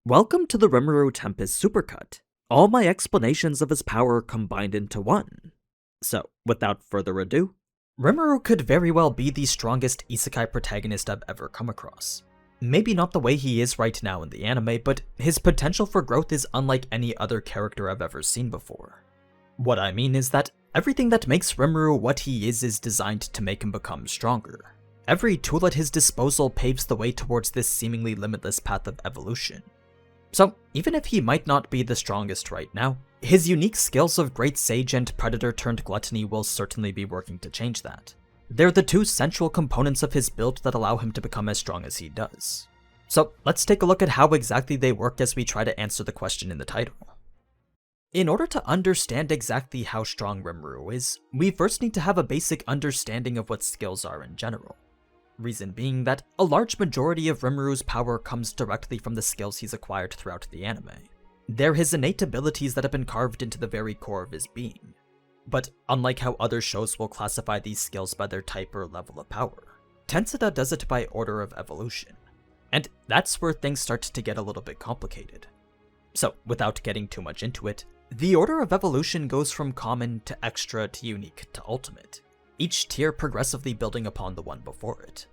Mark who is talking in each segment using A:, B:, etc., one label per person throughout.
A: Welcome to the Rimuru Tempest Supercut, all my explanations of his power combined into one. So, without further ado, Rimuru could very well be the strongest isekai protagonist I've ever come across. Maybe not the way he is right now in the anime, but his potential for growth is unlike any other character I've ever seen before. What I mean is that everything that makes Rimuru what he is designed to make him become stronger. Every tool at his disposal paves the way towards this seemingly limitless path of evolution. So, even if he might not be the strongest right now, his unique skills of Great Sage and Predator-turned-Gluttony will certainly be working to change that. They're the two central components of his build that allow him to become as strong as he does. So, let's take a look at how exactly they work as we try to answer the question in the title. In order to understand exactly how strong Rimuru is, we first need to have a basic understanding of what skills are in general. Reason being that a large majority of Rimuru's power comes directly from the skills he's acquired throughout the anime. They're his innate abilities that have been carved into the very core of his being. But unlike how other shows will classify these skills by their type or level of power, Tensura does it by order of evolution. And that's where things start to get a little bit complicated. So, without getting too much into it, the order of evolution goes from common to extra to unique to ultimate, each tier progressively building upon the one before it.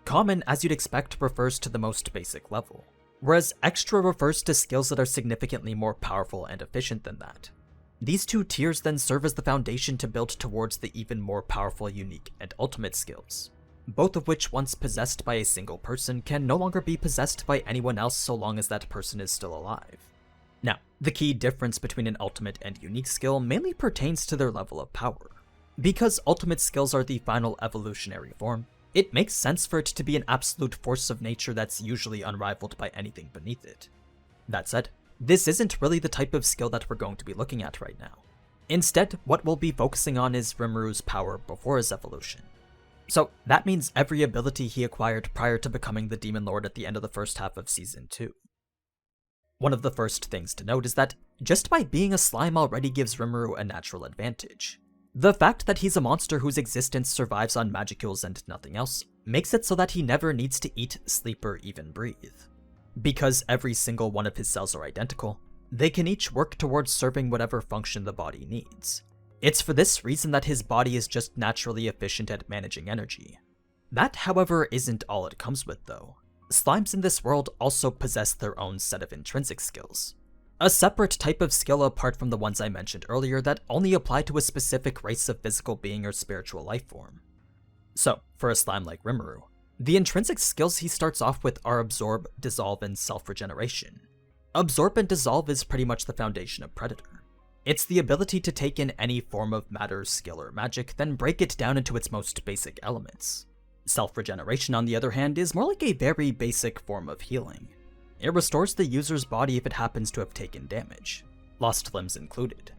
A: Common, as you'd expect, refers to the most basic level, whereas extra refers to skills that are significantly more powerful and efficient than that. These two tiers then serve as the foundation to build towards the even more powerful unique and ultimate skills, both of which once possessed by a single person can no longer be possessed by anyone else so long as that person is still alive. Now, the key difference between an ultimate and unique skill mainly pertains to their level of power. Because ultimate skills are the final evolutionary form, it makes sense for it to be an absolute force of nature that's usually unrivaled by anything beneath it. That said, this isn't really the type of skill that we're going to be looking at right now. Instead, what we'll be focusing on is Rimuru's power before his evolution. So that means every ability he acquired prior to becoming the Demon Lord at the end of the first half of Season 2. One of the first things to note is that just by being a slime already gives Rimuru a natural advantage. The fact that he's a monster whose existence survives on magicules and nothing else makes it so that he never needs to eat, sleep, or even breathe. Because every single one of his cells are identical, they can each work towards serving whatever function the body needs. It's for this reason that his body is just naturally efficient at managing energy. That, however, isn't all it comes with though. Slimes in this world also possess their own set of intrinsic skills. A separate type of skill apart from the ones I mentioned earlier that only apply to a specific race of physical being or spiritual life form. So, for a slime like Rimuru, the intrinsic skills he starts off with are Absorb, Dissolve, and Self-Regeneration. Absorb and Dissolve is pretty much the foundation of Predator. It's the ability to take in any form of matter, skill, or magic, then break it down into its most basic elements. Self-Regeneration, on the other hand, is more like a very basic form of healing. It restores the user's body if it happens to have taken damage, lost limbs included.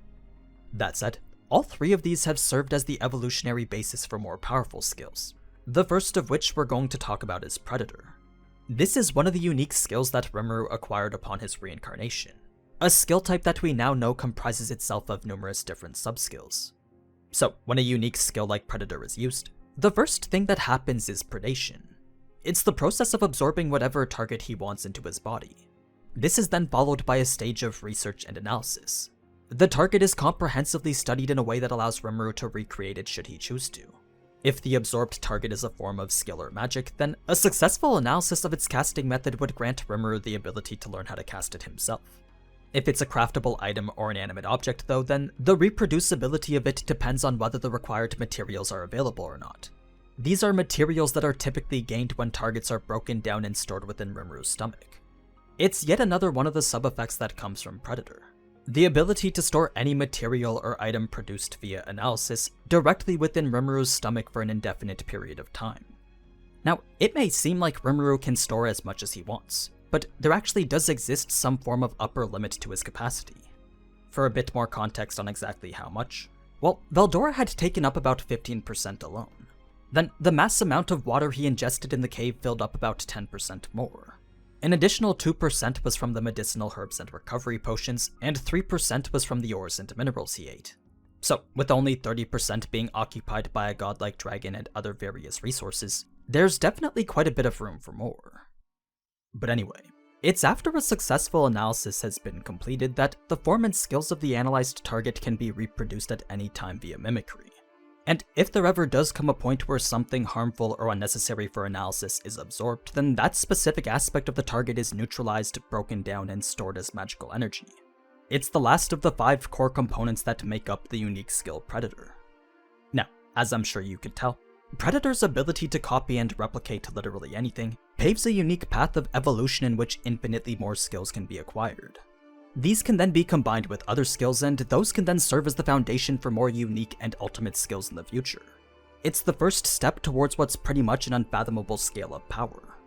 A: That said, all three of these have served as the evolutionary basis for more powerful skills, the first of which we're going to talk about is Predator. This is one of the unique skills that Rimuru acquired upon his reincarnation, a skill type that we now know comprises itself of numerous different subskills. So, when a unique skill like Predator is used, the first thing that happens is predation. It's the process of absorbing whatever target he wants into his body. This is then followed by a stage of research and analysis. The target is comprehensively studied in a way that allows Rimuru to recreate it should he choose to. If the absorbed target is a form of skill or magic, then a successful analysis of its casting method would grant Rimuru the ability to learn how to cast it himself. If it's a craftable item or an animate object though, then the reproducibility of it depends on whether the required materials are available or not. These are materials that are typically gained when targets are broken down and stored within Rimuru's stomach. It's yet another one of the sub-effects that comes from Predator. The ability to store any material or item produced via analysis directly within Rimuru's stomach for an indefinite period of time. Now, it may seem like Rimuru can store as much as he wants, but there actually does exist some form of upper limit to his capacity. For a bit more context on exactly how much, well, Veldora had taken up about 15% alone. Then, the mass amount of water he ingested in the cave filled up about 10% more. An additional 2% was from the medicinal herbs and recovery potions, and 3% was from the ores and minerals he ate. So, with only 30% being occupied by a godlike dragon and other various resources, there's definitely quite a bit of room for more. But anyway, It's after a successful analysis has been completed that the form and skills of the analyzed target can be reproduced at any time via mimicry. And if there ever does come a point where something harmful or unnecessary for analysis is absorbed, then that specific aspect of the target is neutralized, broken down, and stored as magical energy. It's the last of the 5 core components that make up the unique skill Predator. Now, as I'm sure you could tell, Predator's ability to copy and replicate literally anything paves a unique path of evolution in which infinitely more skills can be acquired. These can then be combined with other skills, and those can then serve as the foundation for more unique and ultimate skills in the future. It's the first step towards what's pretty much an unfathomable scale of power.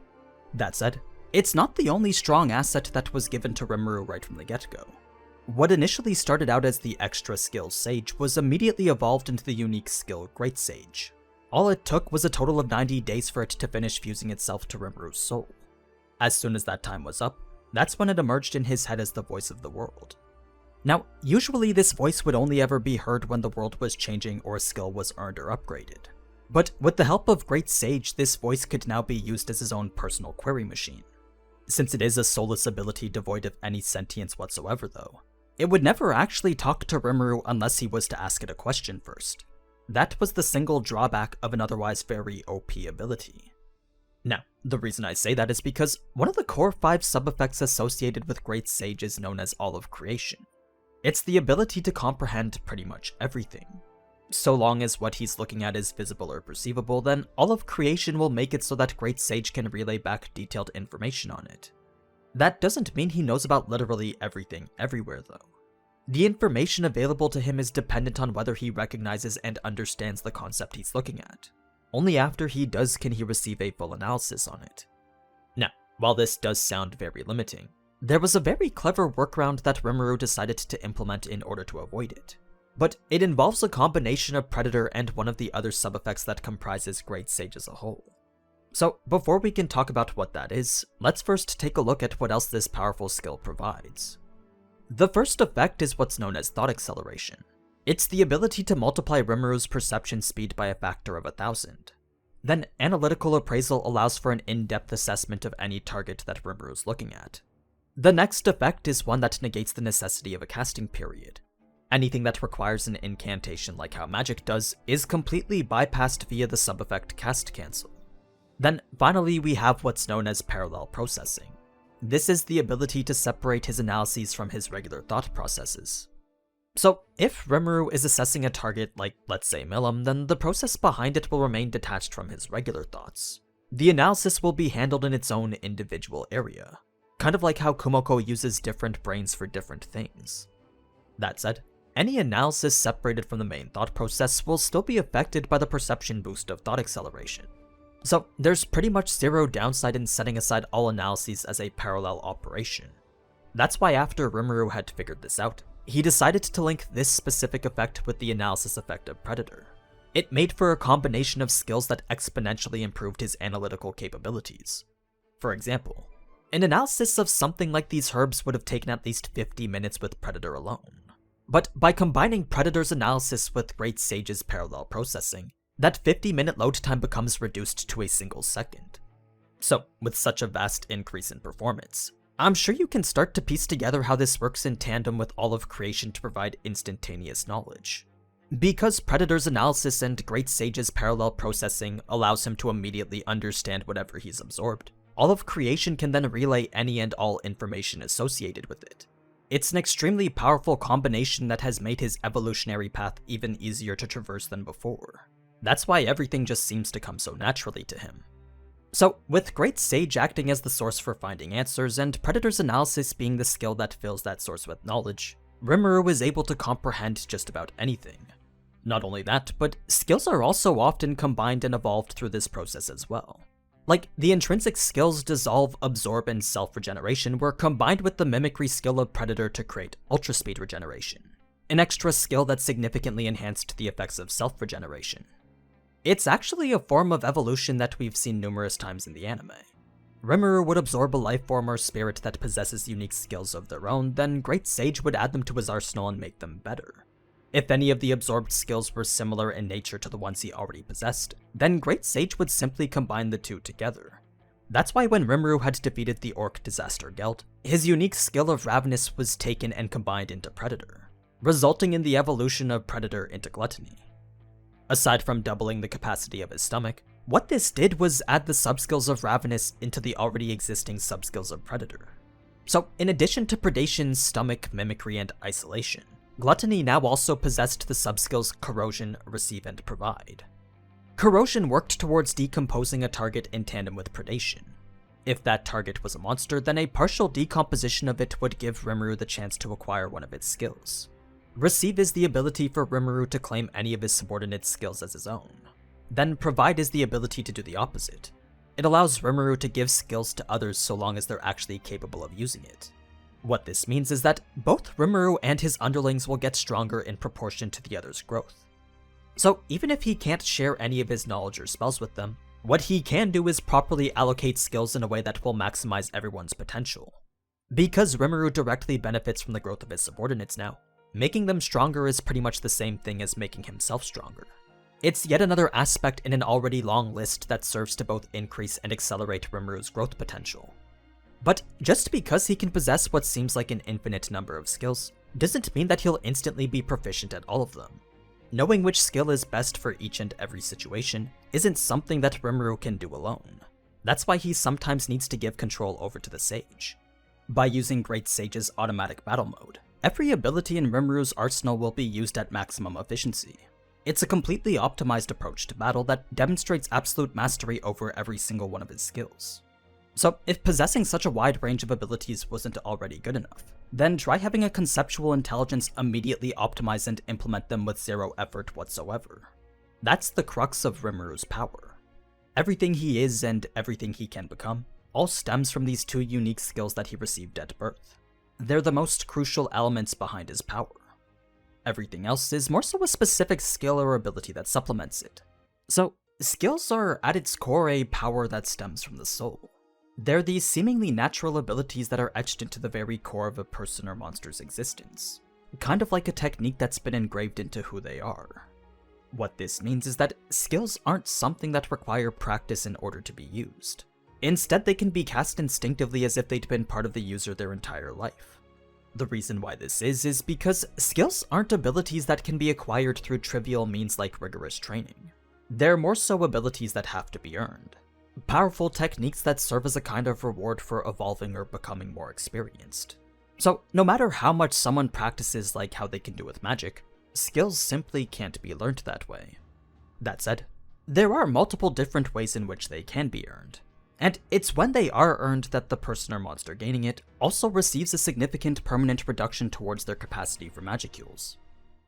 A: That said, it's not the only strong asset that was given to Rimuru right from the get-go. What initially started out as the extra skill Sage was immediately evolved into the unique skill Great Sage. All it took was a total of 90 days for it to finish fusing itself to Rimuru's soul. As soon as that time was up, that's when it emerged in his head as the voice of the world. Now, usually this voice would only ever be heard when the world was changing or a skill was earned or upgraded. But with the help of Great Sage, this voice could now be used as his own personal query machine. Since it is a soulless ability devoid of any sentience whatsoever though, it would never actually talk to Rimuru unless he was to ask it a question first. That was the single drawback of an otherwise very OP ability. Now, the reason I say that is because one of the core 5 sub-effects associated with Great Sage is known as All of Creation. It's the ability to comprehend pretty much everything. So long as what he's looking at is visible or perceivable, then All of Creation will make it so that Great Sage can relay back detailed information on it. That doesn't mean he knows about literally everything everywhere though. The information available to him is dependent on whether he recognizes and understands the concept he's looking at. Only after he does can he receive a full analysis on it. Now, while this does sound very limiting, there was a very clever workaround that Rimuru decided to implement in order to avoid it. But it involves a combination of Predator and one of the other sub-effects that comprises Great Sage as a whole. So before we can talk about what that is, let's first take a look at what else this powerful skill provides. The first effect is what's known as Thought Acceleration. It's the ability to multiply Rimuru's perception speed by a factor of 1,000. Then Analytical Appraisal allows for an in-depth assessment of any target that Rimuru's looking at. The next effect is one that negates the necessity of a casting period. Anything that requires an incantation like how magic does is completely bypassed via the sub-effect Cast Cancel. Then finally we have what's known as Parallel Processing. This is the ability to separate his analyses from his regular thought processes. So if Rimuru is assessing a target like, let's say, Milim, then the process behind it will remain detached from his regular thoughts. The analysis will be handled in its own individual area, kind of like how Kumoko uses different brains for different things. That said, any analysis separated from the main thought process will still be affected by the perception boost of Thought Acceleration. So there's pretty much zero downside in setting aside all analyses as a parallel operation. That's why after Rimuru had figured this out, he decided to link this specific effect with the analysis effect of Predator. It made for a combination of skills that exponentially improved his analytical capabilities. For example, an analysis of something like these herbs would have taken at least 50 minutes with Predator alone. But by combining Predator's analysis with Great Sage's parallel processing, that 50-minute load time becomes reduced to a single second. So, with such a vast increase in performance, I'm sure you can start to piece together how this works in tandem with All of Creation to provide instantaneous knowledge. Because Predator's analysis and Great Sage's parallel processing allows him to immediately understand whatever he's absorbed, All of Creation can then relay any and all information associated with it. It's an extremely powerful combination that has made his evolutionary path even easier to traverse than before. That's why everything just seems to come so naturally to him. So, with Great Sage acting as the source for finding answers, and Predator's analysis being the skill that fills that source with knowledge, Rimuru is able to comprehend just about anything. Not only that, but skills are also often combined and evolved through this process as well. Like, the intrinsic skills Dissolve, Absorb, and Self-Regeneration were combined with the Mimicry skill of Predator to create Ultra Speed Regeneration, an extra skill that significantly enhanced the effects of self-regeneration. It's actually a form of evolution that we've seen numerous times in the anime. Rimuru would absorb a life form or spirit that possesses unique skills of their own, then Great Sage would add them to his arsenal and make them better. If any of the absorbed skills were similar in nature to the ones he already possessed, then Great Sage would simply combine the two together. That's why when Rimuru had defeated the Orc Disaster Geld, his unique skill of Ravenous was taken and combined into Predator, resulting in the evolution of Predator into Gluttony. Aside from doubling the capacity of his stomach, what this did was add the subskills of Ravenous into the already existing subskills of Predator. So, in addition to Predation, Stomach, Mimicry, and Isolation, Gluttony now also possessed the subskills Corrosion, Receive, and Provide. Corrosion worked towards decomposing a target in tandem with Predation. If that target was a monster, then a partial decomposition of it would give Rimuru the chance to acquire one of its skills. Receive is the ability for Rimuru to claim any of his subordinates' skills as his own. Then Provide is the ability to do the opposite. It allows Rimuru to give skills to others so long as they're actually capable of using it. What this means is that both Rimuru and his underlings will get stronger in proportion to the other's growth. So even if he can't share any of his knowledge or spells with them, what he can do is properly allocate skills in a way that will maximize everyone's potential. Because Rimuru directly benefits from the growth of his subordinates now, making them stronger is pretty much the same thing as making himself stronger. It's yet another aspect in an already long list that serves to both increase and accelerate Rimuru's growth potential. But just because he can possess what seems like an infinite number of skills, doesn't mean that he'll instantly be proficient at all of them. Knowing which skill is best for each and every situation isn't something that Rimuru can do alone. That's why he sometimes needs to give control over to the Sage. By using Great Sage's automatic battle mode, every ability in Rimuru's arsenal will be used at maximum efficiency. It's a completely optimized approach to battle that demonstrates absolute mastery over every single one of his skills. So if possessing such a wide range of abilities wasn't already good enough, then try having a conceptual intelligence immediately optimize and implement them with zero effort whatsoever. That's the crux of Rimuru's power. Everything he is and everything he can become all stems from these two unique skills that he received at birth. They're the most crucial elements behind his power. Everything else is more so a specific skill or ability that supplements it. So, skills are at its core a power that stems from the soul. They're these seemingly natural abilities that are etched into the very core of a person or monster's existence, kind of like a technique that's been engraved into who they are. What this means is that skills aren't something that require practice in order to be used. Instead, they can be cast instinctively as if they'd been part of the user their entire life. The reason why this is because skills aren't abilities that can be acquired through trivial means like rigorous training. They're more so abilities that have to be earned. Powerful techniques that serve as a kind of reward for evolving or becoming more experienced. So, no matter how much someone practices like how they can do with magic, skills simply can't be learned that way. That said, there are multiple different ways in which they can be earned. And it's when they are earned that the person or monster gaining it also receives a significant permanent reduction towards their capacity for magicules.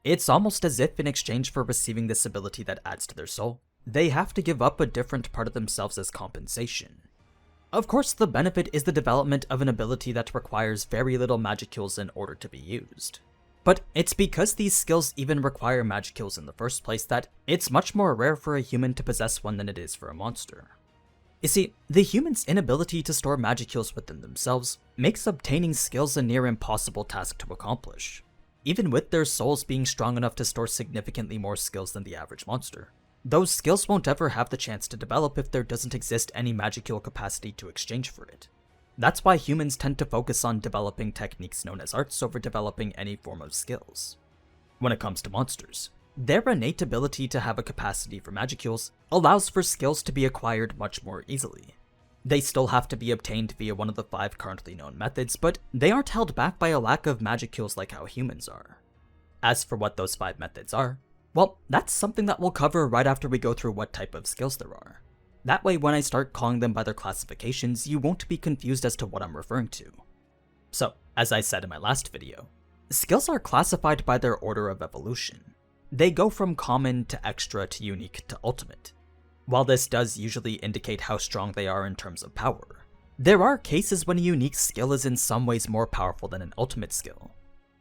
A: It's almost as if in exchange for receiving this ability that adds to their soul, they have to give up a different part of themselves as compensation. Of course, the benefit is the development of an ability that requires very little magicules in order to be used. But it's because these skills even require magicules in the first place that it's much more rare for a human to possess one than it is for a monster. You see, the human's inability to store magicules within themselves makes obtaining skills a near impossible task to accomplish, even with their souls being strong enough to store significantly more skills than the average monster. Those skills won't ever have the chance to develop if there doesn't exist any magicule capacity to exchange for it. That's why humans tend to focus on developing techniques known as arts over developing any form of skills. When it comes to monsters, their innate ability to have a capacity for magicules allows for skills to be acquired much more easily. They still have to be obtained via one of the 5 currently known methods, but they aren't held back by a lack of magicules like how humans are. As for what those 5 methods are, well, that's something that we'll cover right after we go through what type of skills there are. That way, when I start calling them by their classifications, you won't be confused as to what I'm referring to. So, as I said in my last video, skills are classified by their order of evolution. They go from common to extra to unique to ultimate. While this does usually indicate how strong they are in terms of power, there are cases when a unique skill is in some ways more powerful than an ultimate skill.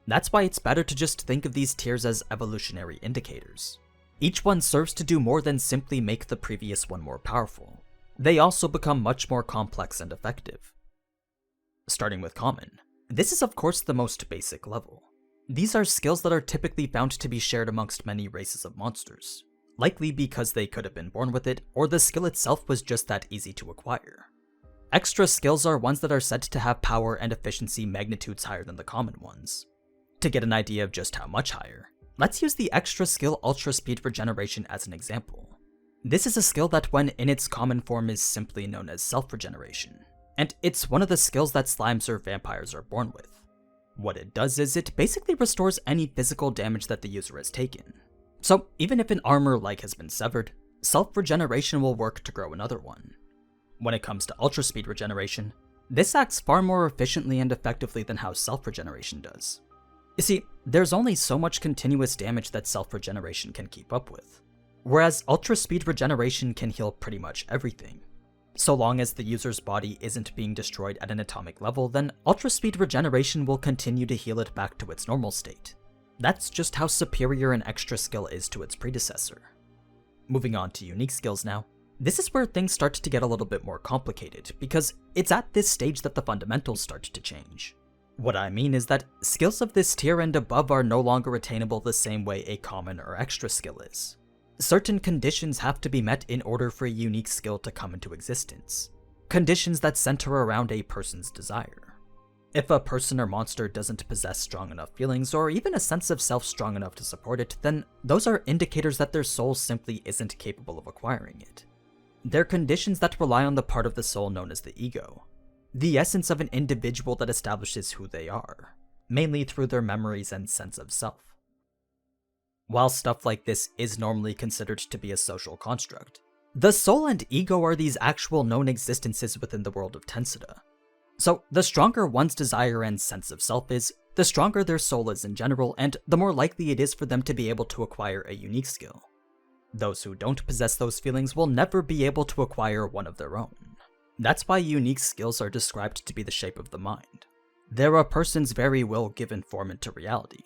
A: That's why it's better to just think of these tiers as evolutionary indicators. Each one serves to do more than simply make the previous one more powerful. They also become much more complex and effective. Starting with common, this is of course the most basic level. These are skills that are typically found to be shared amongst many races of monsters, likely because they could have been born with it, or the skill itself was just that easy to acquire. extra skills are ones that are said to have power and efficiency magnitudes higher than the common ones. To get an idea of just how much higher, let's use the extra skill Ultra Speed Regeneration as an example. This is a skill that when in its common form is simply known as self-regeneration, and it's one of the skills that slimes or vampires are born with. What it does is it basically restores any physical damage that the user has taken. So even if an armor leg has been severed, self-regeneration will work to grow another one. When it comes to Ultra Speed Regeneration, this acts far more efficiently and effectively than how self-regeneration does. You see, there's only so much continuous damage that self-regeneration can keep up with, whereas Ultra Speed Regeneration can heal pretty much everything. So long as the user's body isn't being destroyed at an atomic level, then Ultra Speed Regeneration will continue to heal it back to its normal state. That's just how superior an extra skill is to its predecessor. Moving on to unique skills now. This is where things start to get a little bit more complicated, because it's at this stage that the fundamentals start to change. What I mean is that skills of this tier and above are no longer attainable the same way a common or extra skill is. Certain conditions have to be met in order for a unique skill to come into existence. Conditions that center around a person's desire. If a person or monster doesn't possess strong enough feelings or even a sense of self strong enough to support it, then those are indicators that their soul simply isn't capable of acquiring it. They're conditions that rely on the part of the soul known as the ego, the essence of an individual that establishes who they are, mainly through their memories and sense of self. While stuff like this is normally considered to be a social construct, the soul and ego are these actual known existences within the world of Tensura. So the stronger one's desire and sense of self is, the stronger their soul is in general, and the more likely it is for them to be able to acquire a unique skill. Those who don't possess those feelings will never be able to acquire one of their own. That's why unique skills are described to be the shape of the mind. They're a person's very will given form into reality.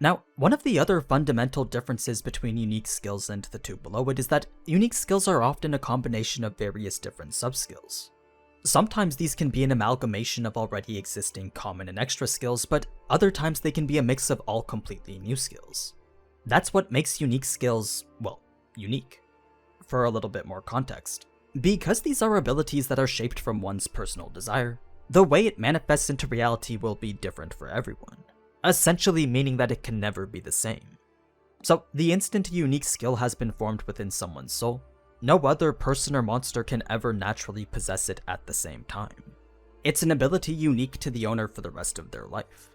A: Now, one of the other fundamental differences between unique skills and the two below it is that unique skills are often a combination of various different subskills. Sometimes these can be an amalgamation of already existing common and extra skills, but other times they can be a mix of all completely new skills. That's what makes unique skills, well, unique. For a little bit more context, because these are abilities that are shaped from one's personal desire, the way it manifests into reality will be different for everyone, essentially meaning that it can never be the same. So, the instant a unique skill has been formed within someone's soul, no other person or monster can ever naturally possess it at the same time. It's an ability unique to the owner for the rest of their life.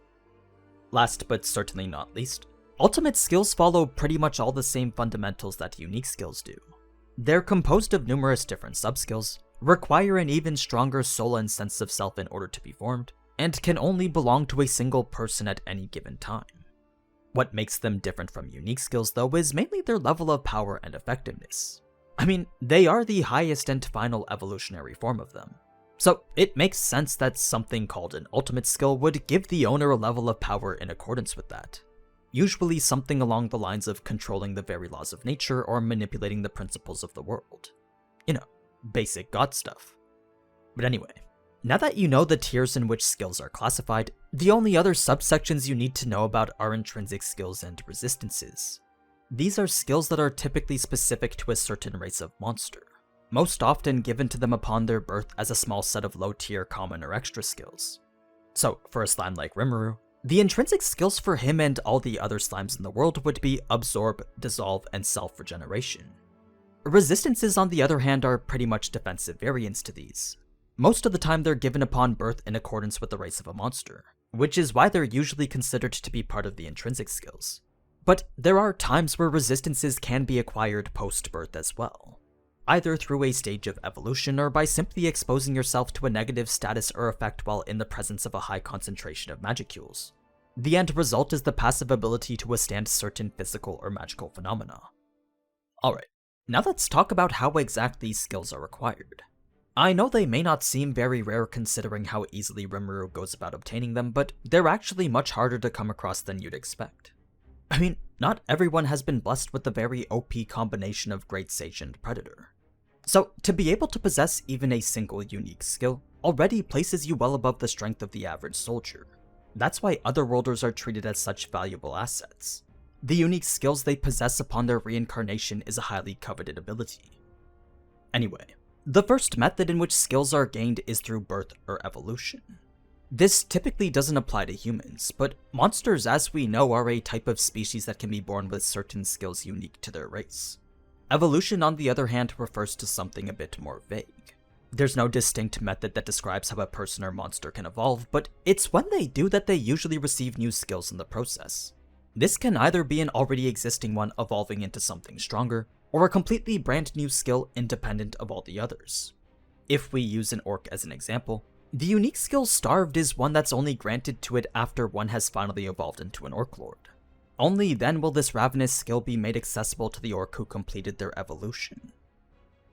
A: Last but certainly not least, ultimate skills follow pretty much all the same fundamentals that unique skills do. They're composed of numerous different subskills, require an even stronger soul and sense of self in order to be formed, and can only belong to a single person at any given time. What makes them different from unique skills, though, is mainly their level of power and effectiveness. I mean, they are the highest and final evolutionary form of them. So it makes sense that something called an ultimate skill would give the owner a level of power in accordance with that. Usually something along the lines of controlling the very laws of nature or manipulating the principles of the world. You know, basic god stuff. But anyway, now that you know the tiers in which skills are classified, the only other subsections you need to know about are intrinsic skills and resistances. These are skills that are typically specific to a certain race of monster, most often given to them upon their birth as a small set of low-tier common or extra skills. So, for a slime like Rimuru, the intrinsic skills for him and all the other slimes in the world would be Absorb, Dissolve, and Self-Regeneration. Resistances, on the other hand, are pretty much defensive variants to these. Most of the time they're given upon birth in accordance with the race of a monster, which is why they're usually considered to be part of the intrinsic skills. But there are times where resistances can be acquired post-birth as well, either through a stage of evolution or by simply exposing yourself to a negative status or effect while in the presence of a high concentration of magicules. The end result is the passive ability to withstand certain physical or magical phenomena. Alright, now let's talk about how exactly these skills are acquired. I know they may not seem very rare considering how easily Rimuru goes about obtaining them, but they're actually much harder to come across than you'd expect. I mean, not everyone has been blessed with the very OP combination of Great Sage and Predator. So, to be able to possess even a single unique skill already places you well above the strength of the average soldier. That's why Otherworlders are treated as such valuable assets. The unique skills they possess upon their reincarnation is a highly coveted ability. Anyway, The first method in which skills are gained is through birth or evolution. This typically doesn't apply to humans, but monsters, as we know, are a type of species that can be born with certain skills unique to their race. Evolution, on the other hand, refers to something a bit more vague. There's no distinct method that describes how a person or monster can evolve, but it's when they do that they usually receive new skills in the process. This can either be an already existing one evolving into something stronger, or a completely brand new skill independent of all the others. If we use an orc as an example, the unique skill Starved is one that's only granted to it after one has finally evolved into an orc lord. Only then will this ravenous skill be made accessible to the orc who completed their evolution.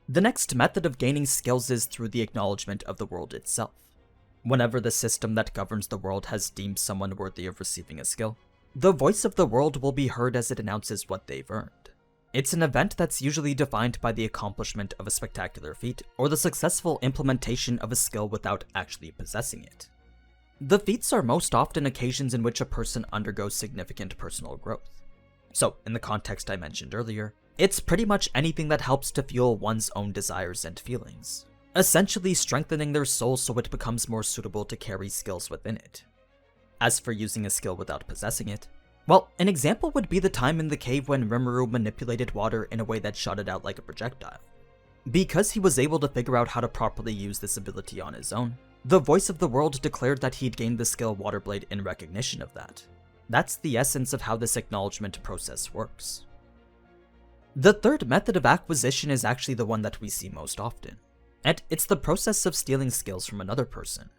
A: The next method of gaining skills is through the acknowledgement of the world itself. Whenever the system that governs the world has deemed someone worthy of receiving a skill, the voice of the world will be heard as it announces what they've earned. It's an event that's usually defined by the accomplishment of a spectacular feat, or the successful implementation of a skill without actually possessing it. The feats are most often occasions in which a person undergoes significant personal growth. So, in the context I mentioned earlier, it's pretty much anything that helps to fuel one's own desires and feelings, essentially strengthening their soul so it becomes more suitable to carry skills within it. As for using a skill without possessing it, well, an example would be the time in the cave when Rimuru manipulated water in a way that shot it out like a projectile. Because he was able to figure out how to properly use this ability on his own, the voice of the world declared that he'd gained the skill Waterblade in recognition of that. That's the essence of how this acknowledgement process works. The third method of acquisition is actually the one that we see most often, and it's the process of stealing skills from another person.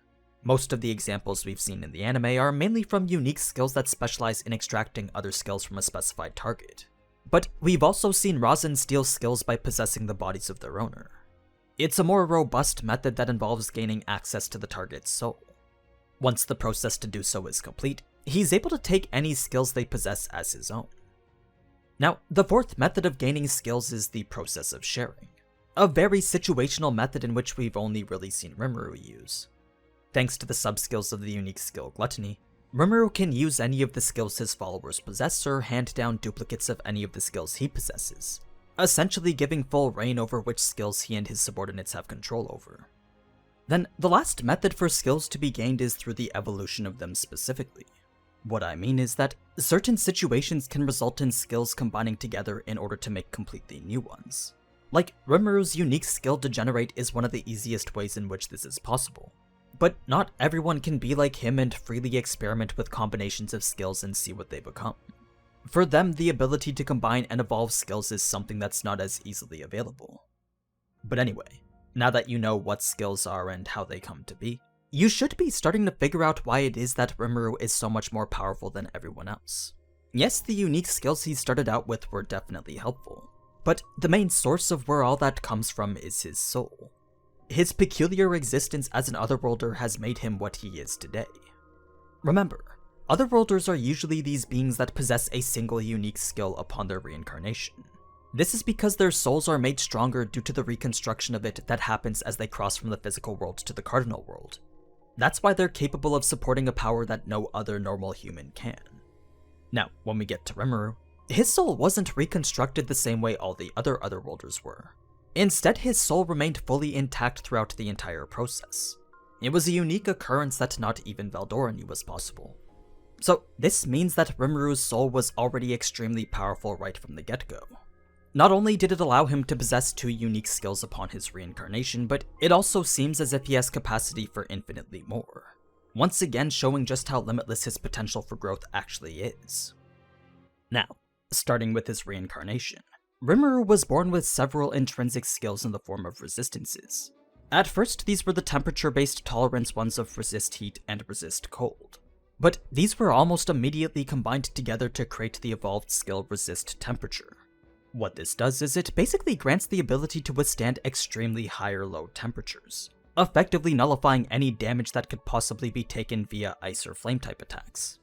A: Most of the examples we've seen in the anime are mainly from unique skills that specialize in extracting other skills from a specified target. But we've also seen Rasen steal skills by possessing the bodies of their owner. It's a more robust method that involves gaining access to the target's soul. Once the process to do so is complete, he's able to take any skills they possess as his own. Now, the fourth method of gaining skills is the process of sharing, a very situational method in which we've only really seen Rimuru use. Thanks to the sub-skills of the unique skill Gluttony, Rimuru can use any of the skills his followers possess or hand down duplicates of any of the skills he possesses, essentially giving full reign over which skills he and his subordinates have control over. Then, the last method for skills to be gained is through the evolution of them specifically. What I mean is that certain situations can result in skills combining together in order to make completely new ones. Like, Rimuru's unique skill Degenerate is one of the easiest ways in which this is possible. But not everyone can be like him and freely experiment with combinations of skills and see what they become. For them, the ability to combine and evolve skills is something that's not as easily available. But anyway, now that you know what skills are and how they come to be, you should be starting to figure out why it is that Rimuru is so much more powerful than everyone else. Yes, the unique skills he started out with were definitely helpful, but the main source of where all that comes from is his soul. His peculiar existence as an Otherworlder has made him what he is today. Remember, Otherworlders are usually these beings that possess a single unique skill upon their reincarnation. This is because their souls are made stronger due to the reconstruction of it that happens as they cross from the physical world to the cardinal world. That's why they're capable of supporting a power that no other normal human can. Now, when we get to Rimuru, his soul wasn't reconstructed the same way all the other Otherworlders were. Instead, his soul remained fully intact throughout the entire process. It was a unique occurrence that not even Veldora knew was possible. So this means that Rimuru's soul was already extremely powerful right from the get-go. Not only did it allow him to possess 2 unique skills upon his reincarnation, but it also seems as if he has capacity for infinitely more, once again showing just how limitless his potential for growth actually is. Now, starting with his reincarnation, Rimuru was born with several intrinsic skills in the form of resistances. At first, these were the temperature-based tolerance ones of resist heat and resist cold. But these were almost immediately combined together to create the evolved skill resist temperature. What this does is it basically grants the ability to withstand extremely high or low temperatures, effectively nullifying any damage that could possibly be taken via ice or flame type attacks.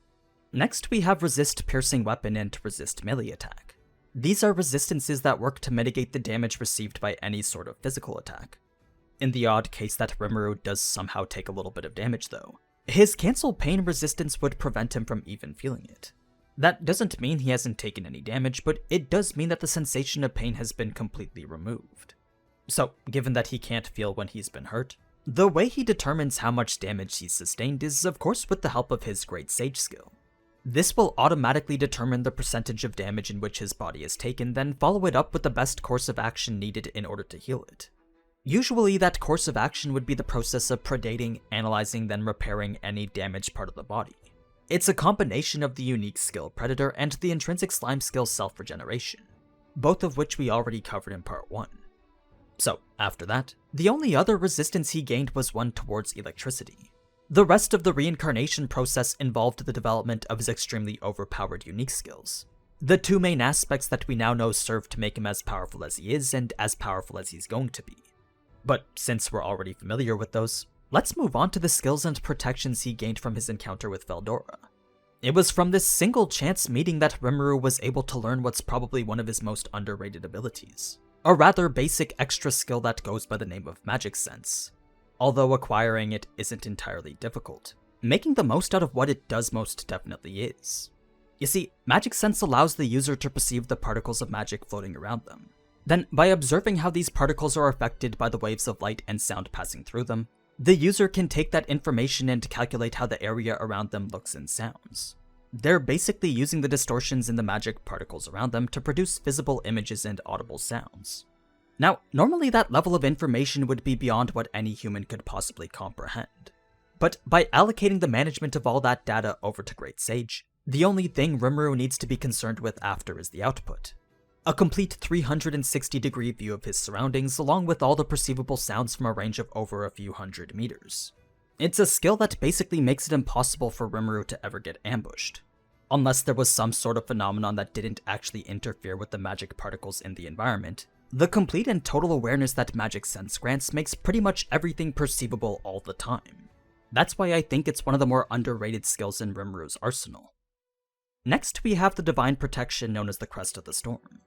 A: Next, we have resist piercing weapon and resist melee attack. These are resistances that work to mitigate the damage received by any sort of physical attack. In the odd case that Rimuru does somehow take a little bit of damage though, his cancel pain resistance would prevent him from even feeling it. That doesn't mean he hasn't taken any damage, but it does mean that the sensation of pain has been completely removed. So, given that he can't feel when he's been hurt, the way he determines how much damage he's sustained is of course with the help of his Great Sage skill. This will automatically determine the percentage of damage in which his body is taken, then follow it up with the best course of action needed in order to heal it. Usually that course of action would be the process of predating, analyzing, then repairing any damaged part of the body. It's a combination of the unique skill Predator and the intrinsic slime skill Self-Regeneration, both of which we already covered in part 1. So, after that, the only other resistance he gained was one towards electricity. The rest of the reincarnation process involved the development of his extremely overpowered unique skills. The two main aspects that we now know serve to make him as powerful as he is and as powerful as he's going to be. But since we're already familiar with those, let's move on to the skills and protections he gained from his encounter with Veldora. It was from this single chance meeting that Rimuru was able to learn what's probably one of his most underrated abilities. A rather basic extra skill that goes by the name of Magic Sense. Although acquiring it isn't entirely difficult, making the most out of what it does most definitely is. You see, Magic Sense allows the user to perceive the particles of magic floating around them. Then, by observing how these particles are affected by the waves of light and sound passing through them, the user can take that information and calculate how the area around them looks and sounds. They're basically using the distortions in the magic particles around them to produce visible images and audible sounds. Now, normally that level of information would be beyond what any human could possibly comprehend. But by allocating the management of all that data over to Great Sage, the only thing Rimuru needs to be concerned with after is the output. A complete 360-degree view of his surroundings, along with all the perceivable sounds from a range of over a few hundred meters. It's a skill that basically makes it impossible for Rimuru to ever get ambushed. Unless there was some sort of phenomenon that didn't actually interfere with the magic particles in the environment, the complete and total awareness that Magic Sense grants makes pretty much everything perceivable all the time. That's why I think it's one of the more underrated skills in Rimuru's arsenal. Next, we have the divine protection known as the Crest of the Storm.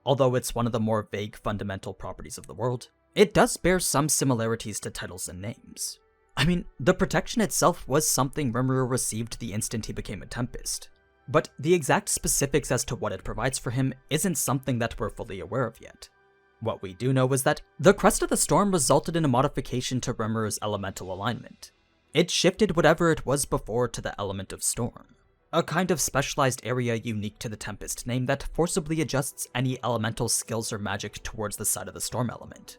A: Although it's one of the more vague fundamental properties of the world, it does bear some similarities to titles and names. I mean, the protection itself was something Rimuru received the instant he became a Tempest, but the exact specifics as to what it provides for him isn't something that we're fully aware of yet. What we do know is that the Crest of the Storm resulted in a modification to Rimuru's elemental alignment. It shifted whatever it was before to the element of Storm, a kind of specialized area unique to the Tempest name that forcibly adjusts any elemental skills or magic towards the side of the Storm element.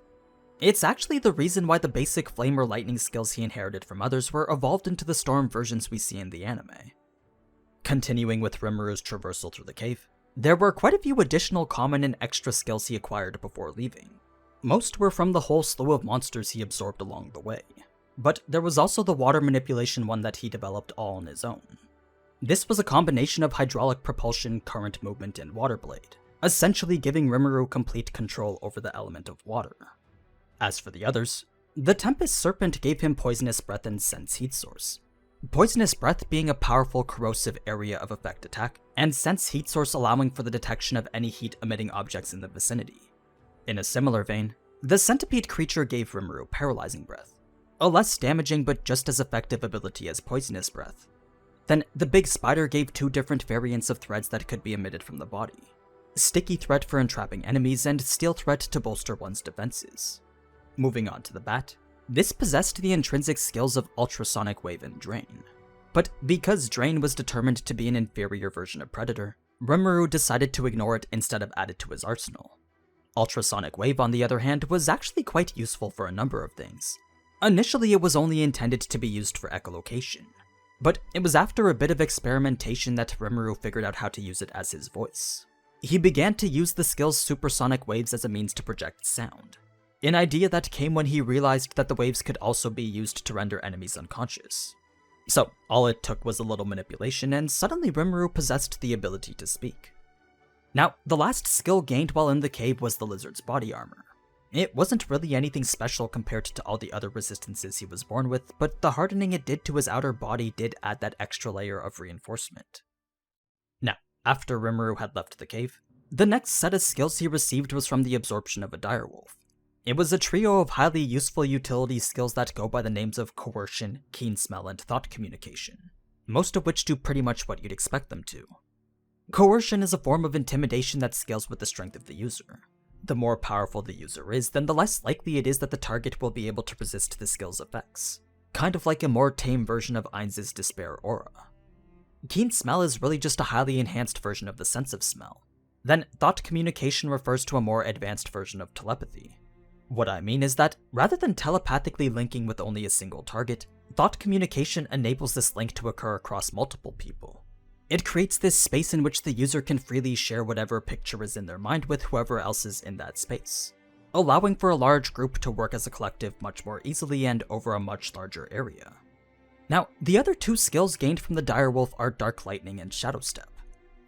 A: It's actually the reason why the basic flame or lightning skills he inherited from others were evolved into the Storm versions we see in the anime. Continuing with Rimuru's traversal through the cave, there were quite a few additional common and extra skills he acquired before leaving. Most were from the whole slew of monsters he absorbed along the way, but there was also the water manipulation one that he developed all on his own. This was a combination of hydraulic propulsion, current movement, and water blade, essentially giving Rimuru complete control over the element of water. As for the others, the Tempest Serpent gave him Poisonous Breath and Sense Heat Source. Poisonous Breath being a powerful corrosive area of effect attack, and Sense Heat Source allowing for the detection of any heat-emitting objects in the vicinity. In a similar vein, the Centipede creature gave Rimuru Paralyzing Breath, a less damaging but just as effective ability as Poisonous Breath. Then the Big Spider gave two different variants of threads that could be emitted from the body. Sticky Threat for entrapping enemies, and Steel Threat to bolster one's defenses. Moving on to the Bat, this possessed the intrinsic skills of Ultrasonic Wave and Drain. But because Drain was determined to be an inferior version of Predator, Rimuru decided to ignore it instead of add it to his arsenal. Ultrasonic Wave, on the other hand, was actually quite useful for a number of things. Initially, it was only intended to be used for echolocation, but it was after a bit of experimentation that Rimuru figured out how to use it as his voice. He began to use the skill's supersonic waves as a means to project sound, an idea that came when he realized that the waves could also be used to render enemies unconscious. So, all it took was a little manipulation, and suddenly Rimuru possessed the ability to speak. Now, the last skill gained while in the cave was the lizard's body armor. It wasn't really anything special compared to all the other resistances he was born with, but the hardening it did to his outer body did add that extra layer of reinforcement. Now, after Rimuru had left the cave, the next set of skills he received was from the absorption of a direwolf. It was a trio of highly useful utility skills that go by the names of Coercion, Keen Smell, and Thought Communication, most of which do pretty much what you'd expect them to. Coercion is a form of intimidation that scales with the strength of the user. the more powerful the user is, then the less likely it is that the target will be able to resist the skill's effects. Kind of like a more tame version of Ainz's Despair aura. Keen Smell is really just a highly enhanced version of the sense of smell. Then Thought Communication refers to a more advanced version of telepathy. What I mean is that, rather than telepathically linking with only a single target, Thought Communication enables this link to occur across multiple people. It creates this space in which the user can freely share whatever picture is in their mind with whoever else is in that space, allowing for a large group to work as a collective much more easily and over a much larger area. Now, the other two skills gained from the Direwolf are Dark Lightning and Shadow Step.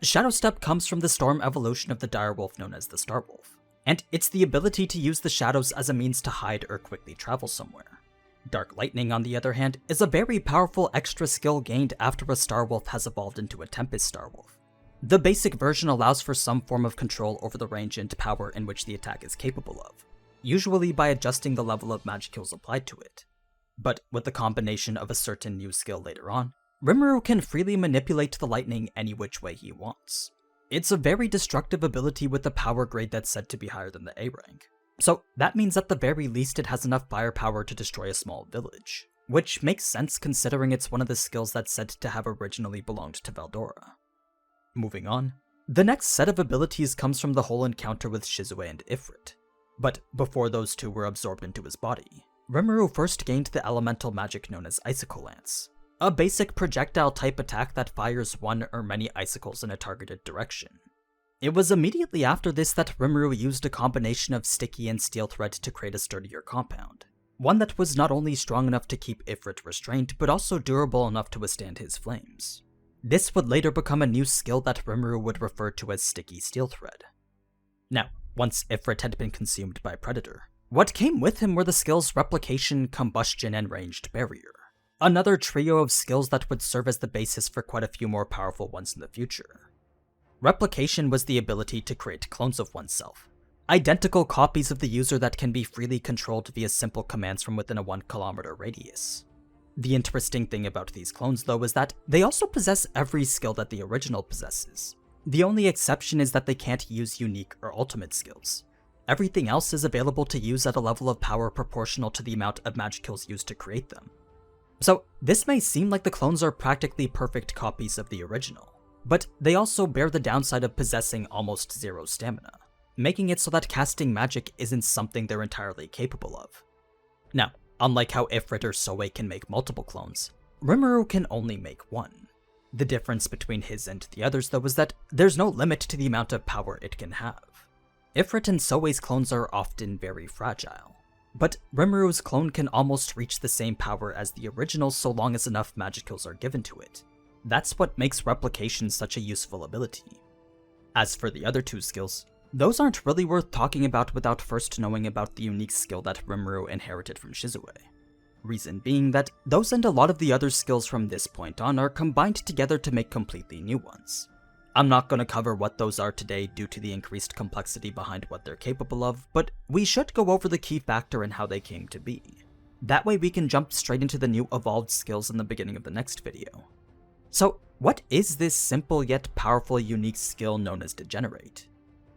A: Shadow Step comes from the storm evolution of the Direwolf known as the Starwolf, and it's the ability to use the shadows as a means to hide or quickly travel somewhere. Dark Lightning, on the other hand, is a very powerful extra skill gained after a Starwolf has evolved into a Tempest Starwolf. The basic version allows for some form of control over the range and power in which the attack is capable of, usually by adjusting the level of magic kills applied to it. But with the combination of a certain new skill later on, Rimuru can freely manipulate the lightning any which way he wants. It's a very destructive ability with a power grade that's said to be higher than the A rank. So that means at the very least it has enough firepower to destroy a small village, which makes sense considering it's one of the skills that's said to have originally belonged to Veldora. Moving on, the next set of abilities comes from the whole encounter with Shizue and Ifrit. But before those two were absorbed into his body, Rimuru first gained the elemental magic known as Icicle Lance, a basic projectile-type attack that fires one or many icicles in a targeted direction. It was immediately after this that Rimuru used a combination of sticky and steel thread to create a sturdier compound, one that was not only strong enough to keep Ifrit restrained, but also durable enough to withstand his flames. This would later become a new skill that Rimuru would refer to as Sticky Steel Thread. Now, once Ifrit had been consumed by Predator, what came with him were the skills Replication, Combustion, and Ranged Barrier, another trio of skills that would serve as the basis for quite a few more powerful ones in the future. Replication was the ability to create clones of oneself, identical copies of the user that can be freely controlled via simple commands from within a 1 kilometer radius. The interesting thing about these clones, though, is that they also possess every skill that the original possesses. The only exception is that they can't use unique or ultimate skills. Everything else is available to use at a level of power proportional to the amount of magic kills used to create them. So this may seem like the clones are practically perfect copies of the original, but they also bear the downside of possessing almost zero stamina, making it so that casting magic isn't something they're entirely capable of. Now, unlike how Ifrit or Soe can make multiple clones, Rimuru can only make one. The difference between his and the others, though, is that there's no limit to the amount of power it can have. Ifrit and Soe's clones are often very fragile, but Rimuru's clone can almost reach the same power as the original so long as enough magicals are given to it. That's what makes Replication such a useful ability. As for the other two skills, those aren't really worth talking about without first knowing about the unique skill that Rimuru inherited from Shizue. Reason being that those and a lot of the other skills from this point on are combined together to make completely new ones. I'm not going to cover what those are today due to the increased complexity behind what they're capable of, but we should go over the key factor and how they came to be. That way we can jump straight into the new evolved skills in the beginning of the next video. So, what is this simple yet powerful unique skill known as Degenerate?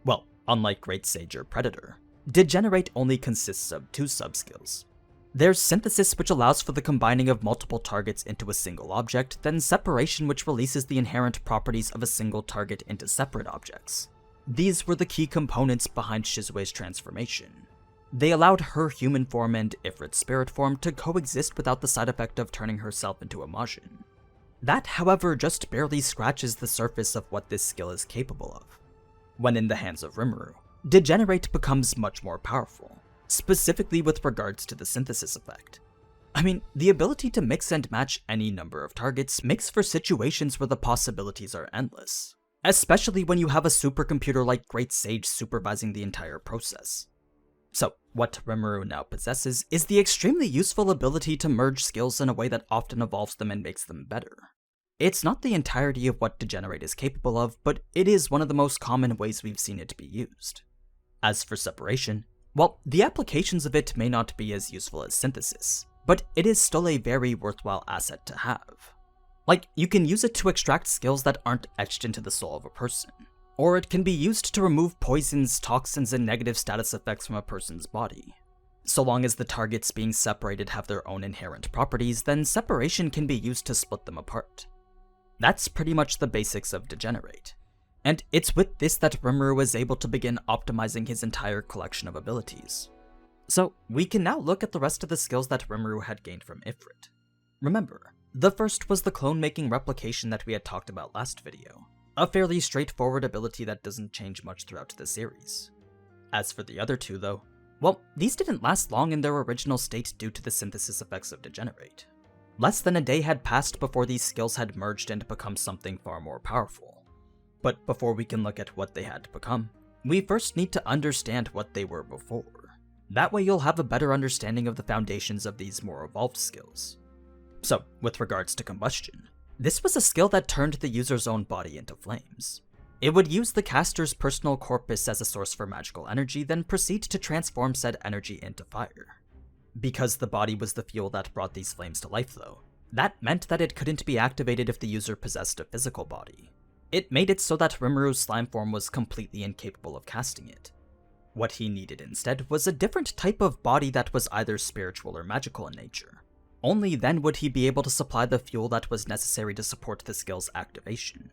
A: Well, unlike Great Sage or Predator, Degenerate only consists of two subskills. There's Synthesis, which allows for the combining of multiple targets into a single object, then Separation, which releases the inherent properties of a single target into separate objects. These were the key components behind Shizue's transformation. They allowed her human form and Ifrit's spirit form to coexist without the side effect of turning herself into a Majin. That, however, just barely scratches the surface of what this skill is capable of. When in the hands of Rimuru, Degenerate becomes much more powerful, specifically with regards to the synthesis effect. I mean, the ability to mix and match any number of targets makes for situations where the possibilities are endless, especially when you have a supercomputer like Great Sage supervising the entire process. So, what Rimuru now possesses is the extremely useful ability to merge skills in a way that often evolves them and makes them better. It's not the entirety of what Degenerate is capable of, but it is one of the most common ways we've seen it be used. As for Separation, well, the applications of it may not be as useful as Synthesis, but it is still a very worthwhile asset to have. Like, you can use it to extract skills that aren't etched into the soul of a person. or it can be used to remove poisons, toxins, and negative status effects from a person's body. So long as the targets being separated have their own inherent properties, then separation can be used to split them apart. That's pretty much the basics of Degenerate. And it's with this that Rimuru was able to begin optimizing his entire collection of abilities. So we can now look at the rest of the skills that Rimuru had gained from Ifrit. Remember, the first was the clone-making replication that we had talked about last video, a fairly straightforward ability that doesn't change much throughout the series. As for the other two though, well, these didn't last long in their original state due to the synthesis effects of Degenerate. Less than a day had passed before these skills had merged and become something far more powerful. But before we can look at what they had become, we first need to understand what they were before. That way you'll have a better understanding of the foundations of these more evolved skills. So, with regards to combustion, this was a skill that turned the user's own body into flames. It would use the caster's personal corpus as a source for magical energy, then proceed to transform said energy into fire. Because the body was the fuel that brought these flames to life though, that meant that it couldn't be activated if the user possessed a physical body. It made it so that Rimuru's slime form was completely incapable of casting it. What he needed instead was a different type of body that was either spiritual or magical in nature. Only then would he be able to supply the fuel that was necessary to support the skill's activation.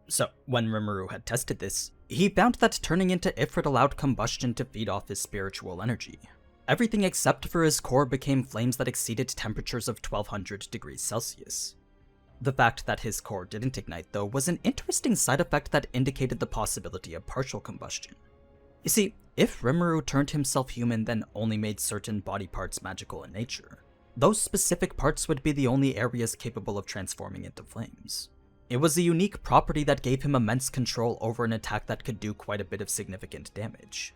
A: So, when Rimuru had tested this, he found that turning into Ifrit allowed combustion to feed off his spiritual energy. Everything except for his core became flames that exceeded temperatures of 1200 degrees Celsius. The fact that his core didn't ignite though was an interesting side effect that indicated the possibility of partial combustion. You see, if Rimuru turned himself human then only made certain body parts magical in nature, those specific parts would be the only areas capable of transforming into flames. It was a unique property that gave him immense control over an attack that could do quite a bit of significant damage.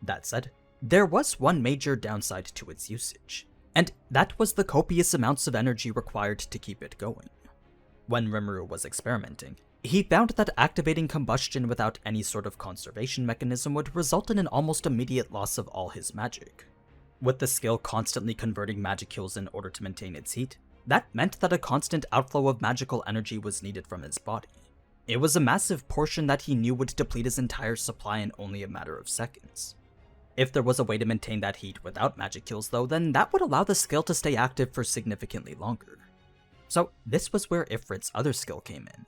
A: That said, there was one major downside to its usage, and that was the copious amounts of energy required to keep it going. When Rimuru was experimenting, he found that activating combustion without any sort of conservation mechanism would result in an almost immediate loss of all his magic. With the skill constantly converting magicules in order to maintain its heat, that meant that a constant outflow of magical energy was needed from his body. It was a massive portion that he knew would deplete his entire supply in only a matter of seconds. If there was a way to maintain that heat without magicules though, then that would allow the skill to stay active for significantly longer. So this was where Ifrit's other skill came in.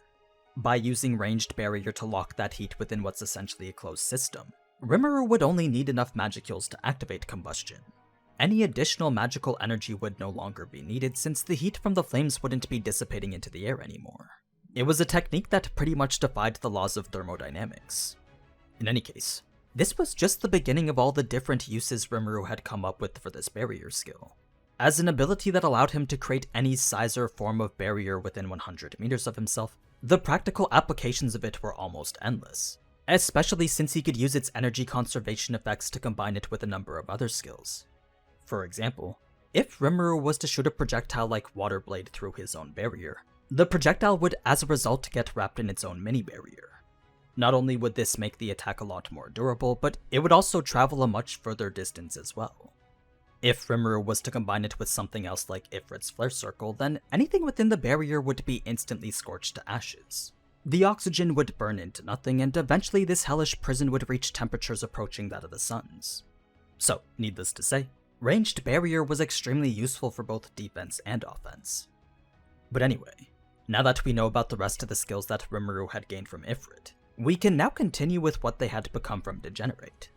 A: By using ranged barrier to lock that heat within what's essentially a closed system, Rimuru would only need enough magicules to activate combustion. Any additional magical energy would no longer be needed since the heat from the flames wouldn't be dissipating into the air anymore. It was a technique that pretty much defied the laws of thermodynamics. In any case, this was just the beginning of all the different uses Rimuru had come up with for this barrier skill. As an ability that allowed him to create any size or form of barrier within 100 meters of himself, the practical applications of it were almost endless, especially since he could use its energy conservation effects to combine it with a number of other skills. For example, if Rimuru was to shoot a projectile like Water Blade through his own barrier, the projectile would as a result get wrapped in its own mini-barrier. Not only would this make the attack a lot more durable, but it would also travel a much further distance as well. If Rimuru was to combine it with something else like Ifrit's Flare Circle, then anything within the barrier would be instantly scorched to ashes. The oxygen would burn into nothing, and eventually this hellish prison would reach temperatures approaching that of the sun's. So, needless to say, ranged barrier was extremely useful for both defense and offense. But anyway, now that we know about the rest of the skills that Rimuru had gained from Ifrit, we can now continue with what they had become from Degenerate.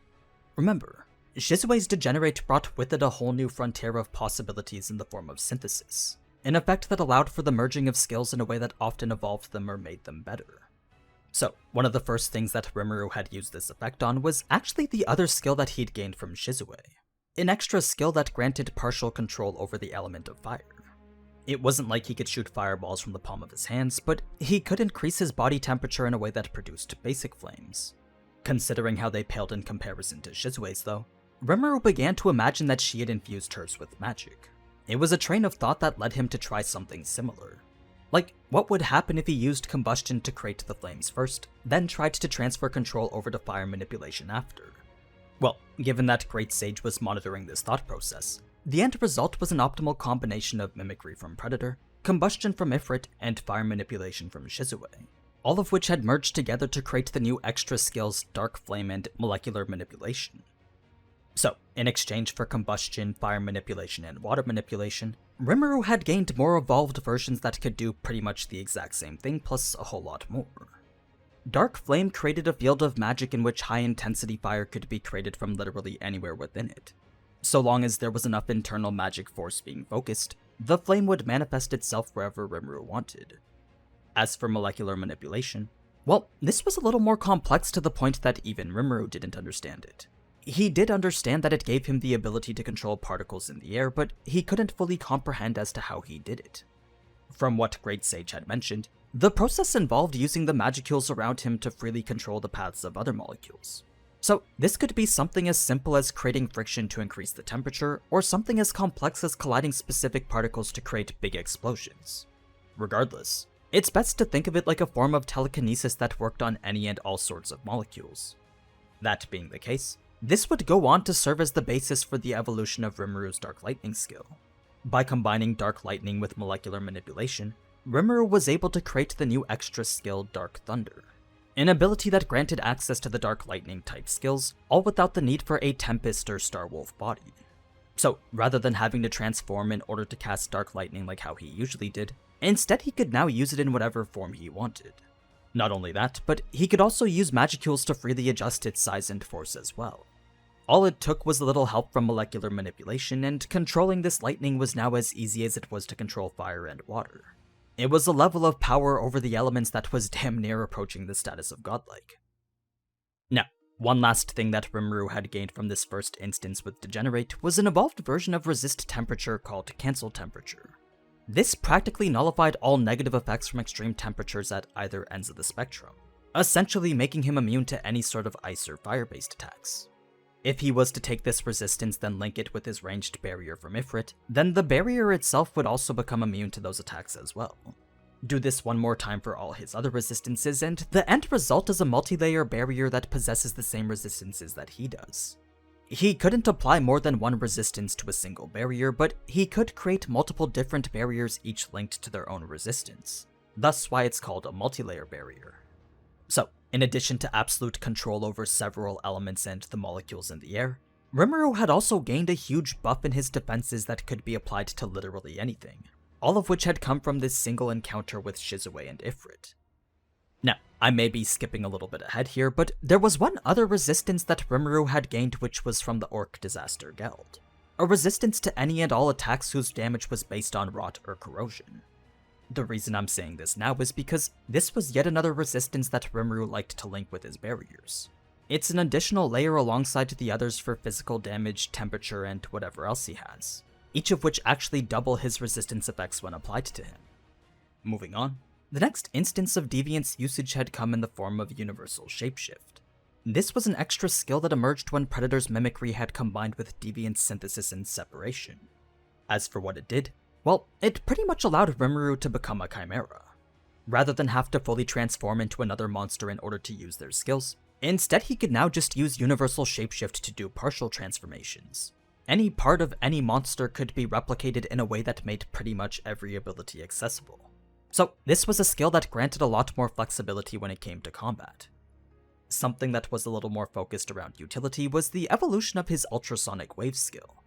A: Remember, Shizue's Degenerate brought with it a whole new frontier of possibilities in the form of synthesis, an effect that allowed for the merging of skills in a way that often evolved them or made them better. So, one of the first things that Rimuru had used this effect on was actually the other skill that he'd gained from Shizue, an extra skill that granted partial control over the element of fire. It wasn't like he could shoot fireballs from the palm of his hands, but he could increase his body temperature in a way that produced basic flames. Considering how they paled in comparison to Shizue's though, Rimuru began to imagine that she had infused hers with magic. It was a train of thought that led him to try something similar. Like, what would happen if he used combustion to create the flames first, then tried to transfer control over to fire manipulation after? Well, given that Great Sage was monitoring this thought process, the end result was an optimal combination of mimicry from Predator, combustion from Ifrit, and fire manipulation from Shizue, all of which had merged together to create the new extra skills Dark Flame and Molecular Manipulation. So, in exchange for combustion, fire manipulation, and water manipulation, Rimuru had gained more evolved versions that could do pretty much the exact same thing, plus a whole lot more. Dark Flame created a field of magic in which high-intensity fire could be created from literally anywhere within it. So long as there was enough internal magic force being focused, the flame would manifest itself wherever Rimuru wanted. As for molecular manipulation, well, this was a little more complex to the point that even Rimuru didn't understand it. He did understand that it gave him the ability to control particles in the air, but he couldn't fully comprehend as to how he did it. From what Great Sage had mentioned, the process involved using the magicules around him to freely control the paths of other molecules. So this could be something as simple as creating friction to increase the temperature, or something as complex as colliding specific particles to create big explosions. Regardless, it's best to think of it like a form of telekinesis that worked on any and all sorts of molecules. That being the case, this would go on to serve as the basis for the evolution of Rimuru's Dark Lightning skill. By combining Dark Lightning with molecular manipulation, Rimuru was able to create the new extra skill Dark Thunder, an ability that granted access to the Dark Lightning type skills, all without the need for a Tempest or Star Wolf body. So, rather than having to transform in order to cast Dark Lightning like how he usually did, instead he could now use it in whatever form he wanted. Not only that, but he could also use magicules to freely adjust its size and force as well. All it took was a little help from molecular manipulation, and controlling this lightning was now as easy as it was to control fire and water. It was a level of power over the elements that was damn near approaching the status of godlike. Now, one last thing that Rimuru had gained from this first instance with Degenerate was an evolved version of Resist Temperature called Cancel Temperature. This practically nullified all negative effects from extreme temperatures at either ends of the spectrum, essentially making him immune to any sort of ice or fire-based attacks. If he was to take this resistance then link it with his ranged barrier from Ifrit, then the barrier itself would also become immune to those attacks as well. Do this one more time for all his other resistances, and the end result is a multi-layer barrier that possesses the same resistances that he does. He couldn't apply more than one resistance to a single barrier, but he could create multiple different barriers each linked to their own resistance. Thus why it's called a multi-layer barrier. So, in addition to absolute control over several elements and the molecules in the air, Rimuru had also gained a huge buff in his defenses that could be applied to literally anything, all of which had come from this single encounter with Shizue and Ifrit. Now, I may be skipping a little bit ahead here, but there was one other resistance that Rimuru had gained, which was from the Orc Disaster Geld. A resistance to any and all attacks whose damage was based on rot or corrosion. The reason I'm saying this now is because this was yet another resistance that Rimuru liked to link with his barriers. It's an additional layer alongside the others for physical damage, temperature, and whatever else he has, each of which actually double his resistance effects when applied to him. Moving on, the next instance of Deviant's usage had come in the form of Universal Shapeshift. This was an extra skill that emerged when Predator's mimicry had combined with Deviant's synthesis and separation. As for what it did, well, it pretty much allowed Rimuru to become a chimera. Rather than have to fully transform into another monster in order to use their skills, instead he could now just use Universal Shapeshift to do partial transformations. Any part of any monster could be replicated in a way that made pretty much every ability accessible. So this was a skill that granted a lot more flexibility when it came to combat. Something that was a little more focused around utility was the evolution of his ultrasonic wave skill.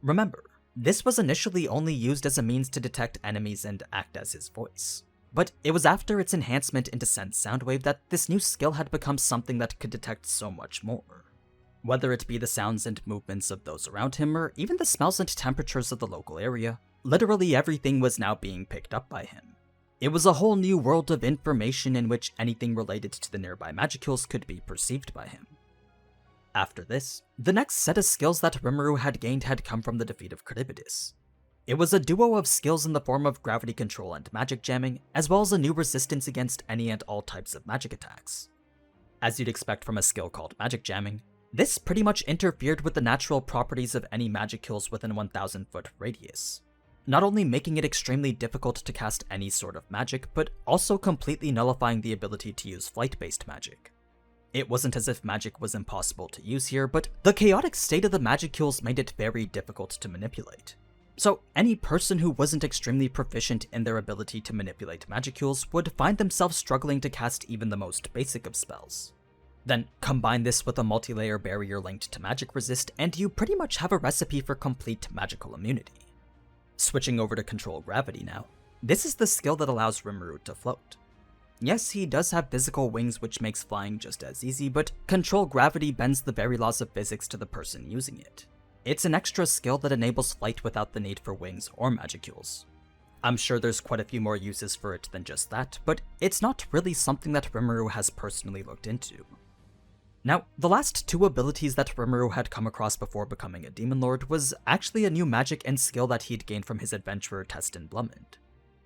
A: Remember, this was initially only used as a means to detect enemies and act as his voice. But it was after its enhancement into Sense Soundwave that this new skill had become something that could detect so much more. Whether it be the sounds and movements of those around him, or even the smells and temperatures of the local area, literally everything was now being picked up by him. It was a whole new world of information in which anything related to the nearby magicules could be perceived by him. After this, the next set of skills that Rimuru had gained had come from the defeat of Charybdis. It was a duo of skills in the form of gravity control and magic jamming, as well as a new resistance against any and all types of magic attacks. As you'd expect from a skill called magic jamming, this pretty much interfered with the natural properties of any magicules within 1,000 foot radius, not only making it extremely difficult to cast any sort of magic, but also completely nullifying the ability to use flight-based magic. It wasn't as if magic was impossible to use here, but the chaotic state of the magicules made it very difficult to manipulate. So any person who wasn't extremely proficient in their ability to manipulate magicules would find themselves struggling to cast even the most basic of spells. Then combine this with a multi-layer barrier linked to magic resist, and you pretty much have a recipe for complete magical immunity. Switching over to Control Gravity now, this is the skill that allows Rimuru to float. Yes, he does have physical wings which makes flying just as easy, but Control Gravity bends the very laws of physics to the person using it. It's an extra skill that enables flight without the need for wings or magicules. I'm sure there's quite a few more uses for it than just that, but it's not really something that Rimuru has personally looked into. Now, the last two abilities that Rimuru had come across before becoming a Demon Lord was actually a new magic and skill that he'd gained from his adventurer test in Blumend.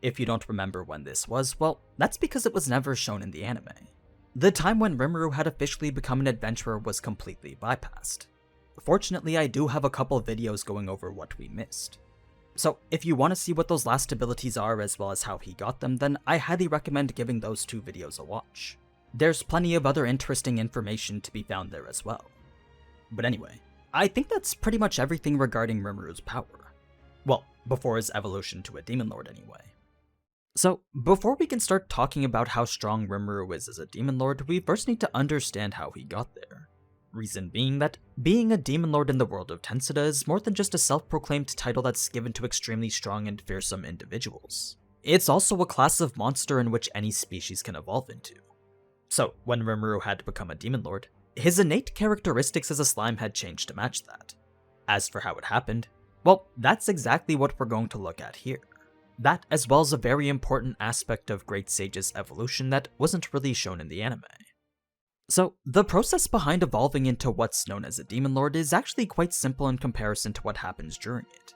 A: If you don't remember when this was, well, that's because it was never shown in the anime. The time when Rimuru had officially become an adventurer was completely bypassed. Fortunately, I do have a couple videos going over what we missed. So, if you want to see what those last abilities are as well as how he got them, then I highly recommend giving those two videos a watch. There's plenty of other interesting information to be found there as well. But anyway, I think that's pretty much everything regarding Rimuru's power. Well, before his evolution to a Demon Lord anyway. So, before we can start talking about how strong Rimuru is as a Demon Lord, we first need to understand how he got there. Reason being that being a Demon Lord in the world of Tensura is more than just a self-proclaimed title that's given to extremely strong and fearsome individuals. It's also a class of monster in which any species can evolve into. So, when Rimuru had become a Demon Lord, his innate characteristics as a slime had changed to match that. As for how it happened, well, that's exactly what we're going to look at here. That, as well as a very important aspect of Great Sage's evolution that wasn't really shown in the anime. So, the process behind evolving into what's known as a Demon Lord is actually quite simple in comparison to what happens during it.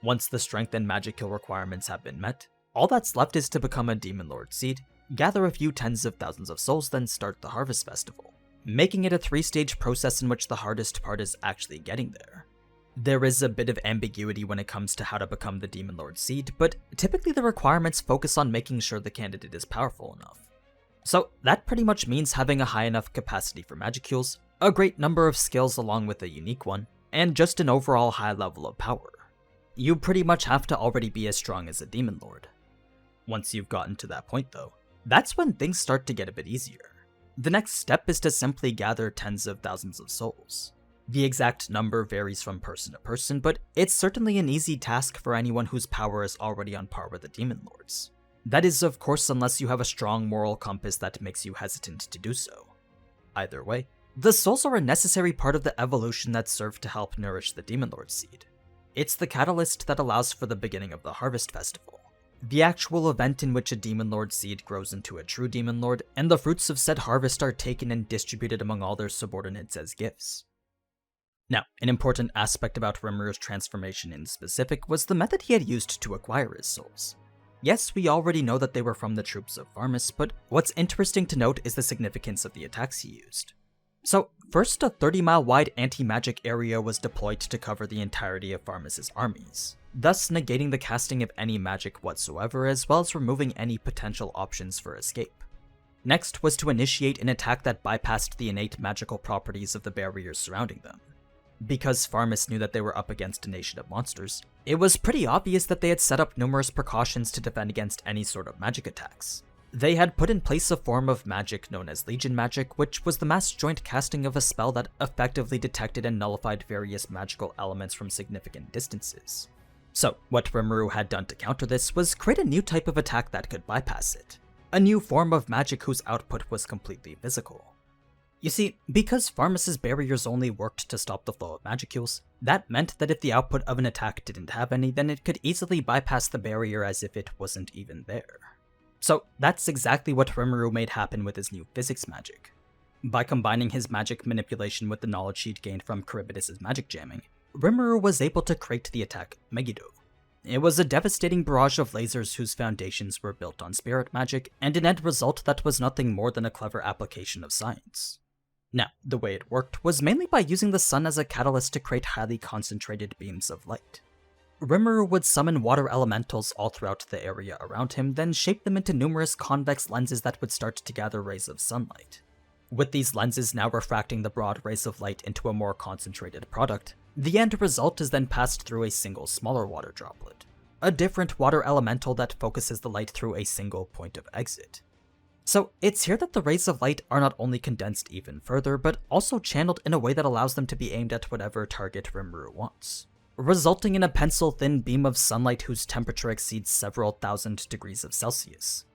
A: Once the strength and magic requirements have been met, all that's left is to become a Demon Lord seed, gather a few tens of thousands of souls, then start the Harvest Festival, making it a 3-stage process in which the hardest part is actually getting there. There is a bit of ambiguity when it comes to how to become the Demon Lord seed, but typically the requirements focus on making sure the candidate is powerful enough. So that pretty much means having a high enough capacity for magicules, a great number of skills along with a unique one, and just an overall high level of power. You pretty much have to already be as strong as a Demon Lord. Once you've gotten to that point though, that's when things start to get a bit easier. The next step is to simply gather tens of thousands of souls. The exact number varies from person to person, but it's certainly an easy task for anyone whose power is already on par with the Demon Lords. That is, of course, unless you have a strong moral compass that makes you hesitant to do so. Either way, the souls are a necessary part of the evolution that serve to help nourish the Demon Lord seed. It's the catalyst that allows for the beginning of the Harvest Festival, the actual event in which a Demon Lord seed grows into a true Demon Lord, and the fruits of said harvest are taken and distributed among all their subordinates as gifts. Now, an important aspect about Rimuru's transformation in specific was the method he had used to acquire his souls. Yes, we already know that they were from the troops of Varmus, but what's interesting to note is the significance of the attacks he used. So, first a 30-mile wide anti-magic area was deployed to cover the entirety of Varmus's armies, thus negating the casting of any magic whatsoever, as well as removing any potential options for escape. Next was to initiate an attack that bypassed the innate magical properties of the barriers surrounding them. Because Varmus knew that they were up against a nation of monsters, it was pretty obvious that they had set up numerous precautions to defend against any sort of magic attacks. They had put in place a form of magic known as Legion Magic, which was the mass joint casting of a spell that effectively detected and nullified various magical elements from significant distances. So, what Rimuru had done to counter this was create a new type of attack that could bypass it. A new form of magic whose output was completely physical. You see, because Varmus's barriers only worked to stop the flow of magicules, that meant that if the output of an attack didn't have any, then it could easily bypass the barrier as if it wasn't even there. So that's exactly what Rimuru made happen with his new physics magic. By combining his magic manipulation with the knowledge he'd gained from Charybdis' magic jamming, Rimuru was able to create the attack Megiddo. It was a devastating barrage of lasers whose foundations were built on spirit magic, and an end result that was nothing more than a clever application of science. Now, the way it worked was mainly by using the sun as a catalyst to create highly concentrated beams of light. Rimuru would summon water elementals all throughout the area around him, then shape them into numerous convex lenses that would start to gather rays of sunlight. With these lenses now refracting the broad rays of light into a more concentrated product, The end result is then passed through a single smaller water droplet, a different water elemental that focuses the light through a single point of exit. So it's here that the rays of light are not only condensed even further, but also channeled in a way that allows them to be aimed at whatever target Rimuru wants, resulting in a pencil-thin beam of sunlight whose temperature exceeds several thousand degrees of Celsius.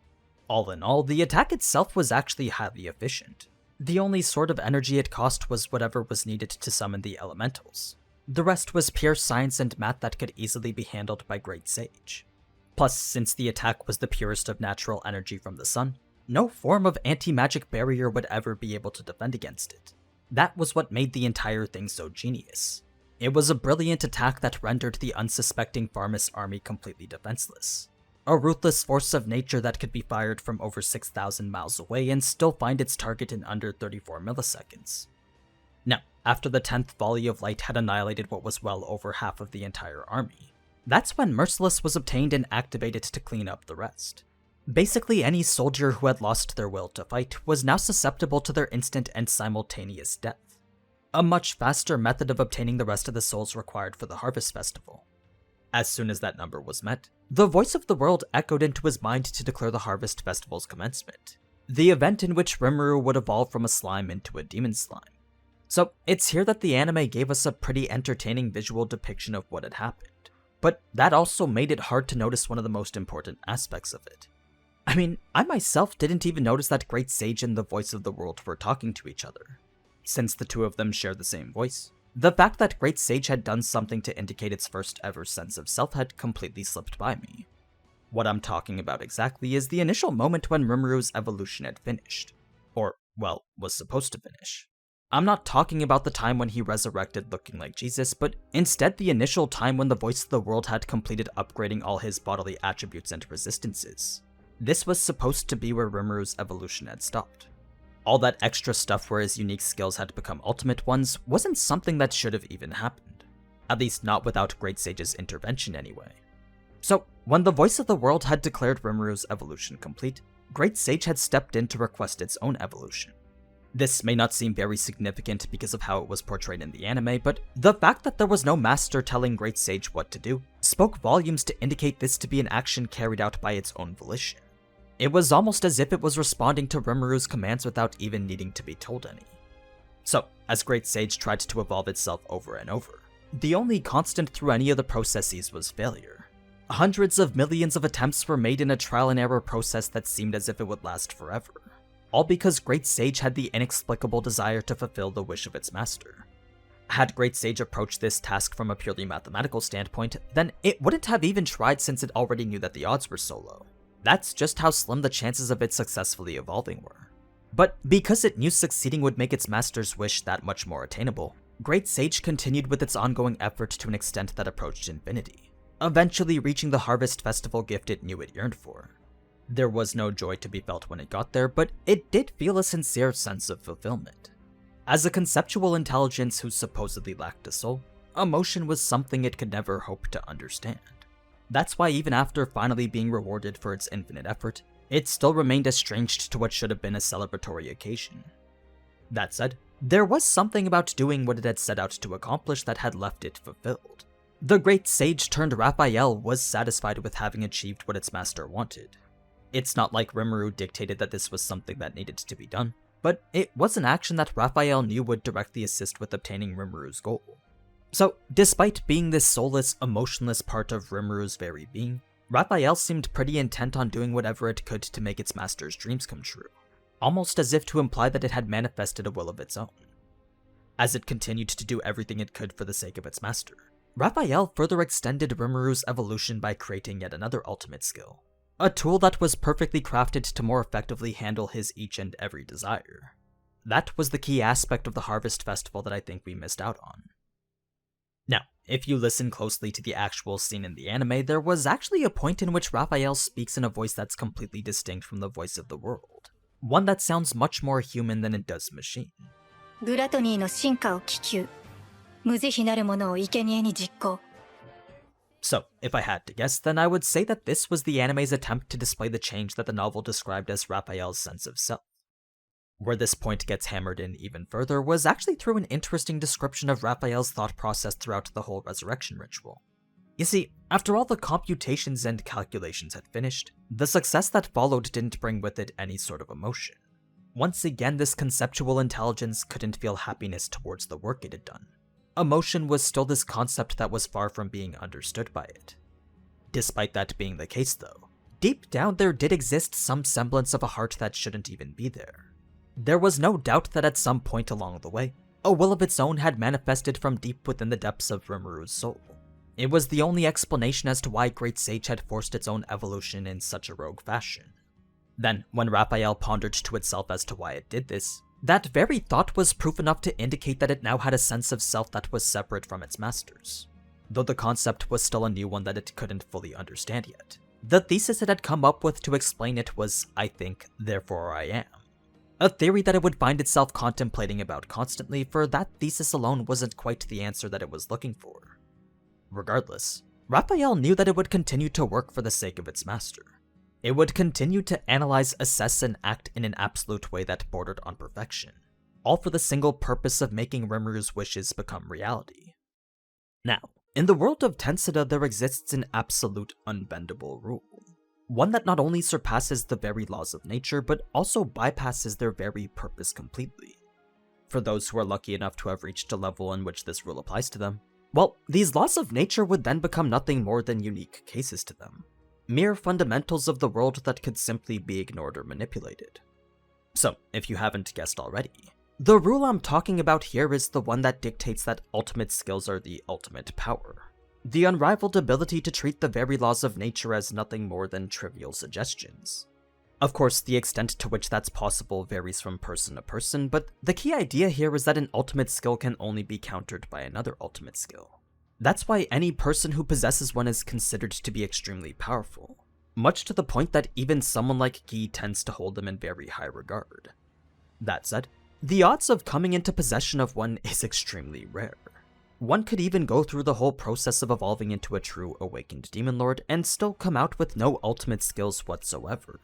A: All in all, the attack itself was actually highly efficient. The only sort of energy it cost was whatever was needed to summon the elementals. The rest was pure science and math that could easily be handled by Great Sage. Plus, since the attack was the purest of natural energy from the sun, no form of anti-magic barrier would ever be able to defend against it. That was what made the entire thing so genius. It was a brilliant attack that rendered the unsuspecting Pharmus army completely defenseless. A ruthless force of nature that could be fired from over 6,000 miles away and still find its target in under 34 milliseconds. Now, after the 10th volley of light had annihilated what was well over half of the entire army, that's when Merciless was obtained and activated to clean up the rest. Basically, any soldier who had lost their will to fight was now susceptible to their instant and simultaneous death. A much faster method of obtaining the rest of the souls required for the Harvest Festival. As soon as that number was met, the voice of the world echoed into his mind to declare the Harvest Festival's commencement, the event in which Rimuru would evolve from a slime into a demon slime. So it's here that the anime gave us a pretty entertaining visual depiction of what had happened, but that also made it hard to notice one of the most important aspects of it. I mean, I myself didn't even notice that Great Sage and the voice of the world were talking to each other, since the two of them share the same voice. The fact that Great Sage had done something to indicate its first ever sense of self had completely slipped by me. What I'm talking about exactly is the initial moment when Rimuru's evolution had finished. Or, well, was supposed to finish. I'm not talking about the time when he resurrected looking like Jesus, but instead the initial time when the voice of the world had completed upgrading all his bodily attributes and resistances. This was supposed to be where Rimuru's evolution had stopped. All that extra stuff where his unique skills had become ultimate ones wasn't something that should have even happened. At least not without Great Sage's intervention anyway. So, when the voice of the world had declared Rimuru's evolution complete, Great Sage had stepped in to request its own evolution. This may not seem very significant because of how it was portrayed in the anime, but the fact that there was no master telling Great Sage what to do spoke volumes to indicate this to be an action carried out by its own volition. It was almost as if it was responding to Rimuru's commands without even needing to be told any. So, as Great Sage tried to evolve itself over and over, the only constant through any of the processes was failure. Hundreds of millions of attempts were made in a trial and error process that seemed as if it would last forever. All because Great Sage had the inexplicable desire to fulfill the wish of its master. Had Great Sage approached this task from a purely mathematical standpoint, then it wouldn't have even tried since it already knew that the odds were so low. That's just how slim the chances of it successfully evolving were. But because it knew succeeding would make its master's wish that much more attainable, Great Sage continued with its ongoing effort to an extent that approached infinity, eventually reaching the Harvest Festival gift it knew it yearned for. There was no joy to be felt when it got there, but it did feel a sincere sense of fulfillment. As a conceptual intelligence who supposedly lacked a soul, emotion was something it could never hope to understand. That's why even after finally being rewarded for its infinite effort, it still remained estranged to what should have been a celebratory occasion. That said, there was something about doing what it had set out to accomplish that had left it fulfilled. The Great Sage turned Raphael was satisfied with having achieved what its master wanted. It's not like Rimuru dictated that this was something that needed to be done, but it was an action that Raphael knew would directly assist with obtaining Rimuru's goal. So, despite being this soulless, emotionless part of Rimuru's very being, Raphael seemed pretty intent on doing whatever it could to make its master's dreams come true, almost as if to imply that it had manifested a will of its own. As it continued to do everything it could for the sake of its master, Raphael further extended Rimuru's evolution by creating yet another ultimate skill, a tool that was perfectly crafted to more effectively handle his each and every desire. That was the key aspect of the Harvest Festival that I think we missed out on. Now, if you listen closely to the actual scene in the anime, there was actually a point in which Raphael speaks in a voice that's completely distinct from the voice of the world. One that sounds much more human than it does machine.
B: グラトニーの進化を希求。無慈悲なる者を生贄に実行。
A: So, if I had to guess, then I would say that this was the anime's attempt to display the change that the novel described as Raphael's sense of self. Where this point gets hammered in even further was actually through an interesting description of Raphael's thought process throughout the whole resurrection ritual. You see, after all the computations and calculations had finished, the success that followed didn't bring with it any sort of emotion. Once again, this conceptual intelligence couldn't feel happiness towards the work it had done. Emotion was still this concept that was far from being understood by it. Despite that being the case though, deep down there did exist some semblance of a heart that shouldn't even be there. There was no doubt that at some point along the way, a will of its own had manifested from deep within the depths of Rimuru's soul. It was the only explanation as to why Great Sage had forced its own evolution in such a rogue fashion. Then, when Raphael pondered to itself as to why it did this, that very thought was proof enough to indicate that it now had a sense of self that was separate from its masters. Though the concept was still a new one that it couldn't fully understand yet. The thesis it had come up with to explain it was, I think, therefore I am. A theory that it would find itself contemplating about constantly, for that thesis alone wasn't quite the answer that it was looking for. Regardless, Raphael knew that it would continue to work for the sake of its master. It would continue to analyze, assess, and act in an absolute way that bordered on perfection, all for the single purpose of making Rimuru's wishes become reality. Now, in the world of Tensura, there exists an absolute unbendable rule. One that not only surpasses the very laws of nature, but also bypasses their very purpose completely. For those who are lucky enough to have reached a level in which this rule applies to them, well, these laws of nature would then become nothing more than unique cases to them. Mere fundamentals of the world that could simply be ignored or manipulated. So, if you haven't guessed already, the rule I'm talking about here is the one that dictates that ultimate skills are the ultimate power. The unrivaled ability to treat the very laws of nature as nothing more than trivial suggestions. Of course, the extent to which that's possible varies from person to person, but the key idea here is that an ultimate skill can only be countered by another ultimate skill. That's why any person who possesses one is considered to be extremely powerful, much to the point that even someone like Guy tends to hold them in very high regard. That said, the odds of coming into possession of one is extremely rare. One could even go through the whole process of evolving into a true awakened demon lord and still come out with no ultimate skills whatsoever.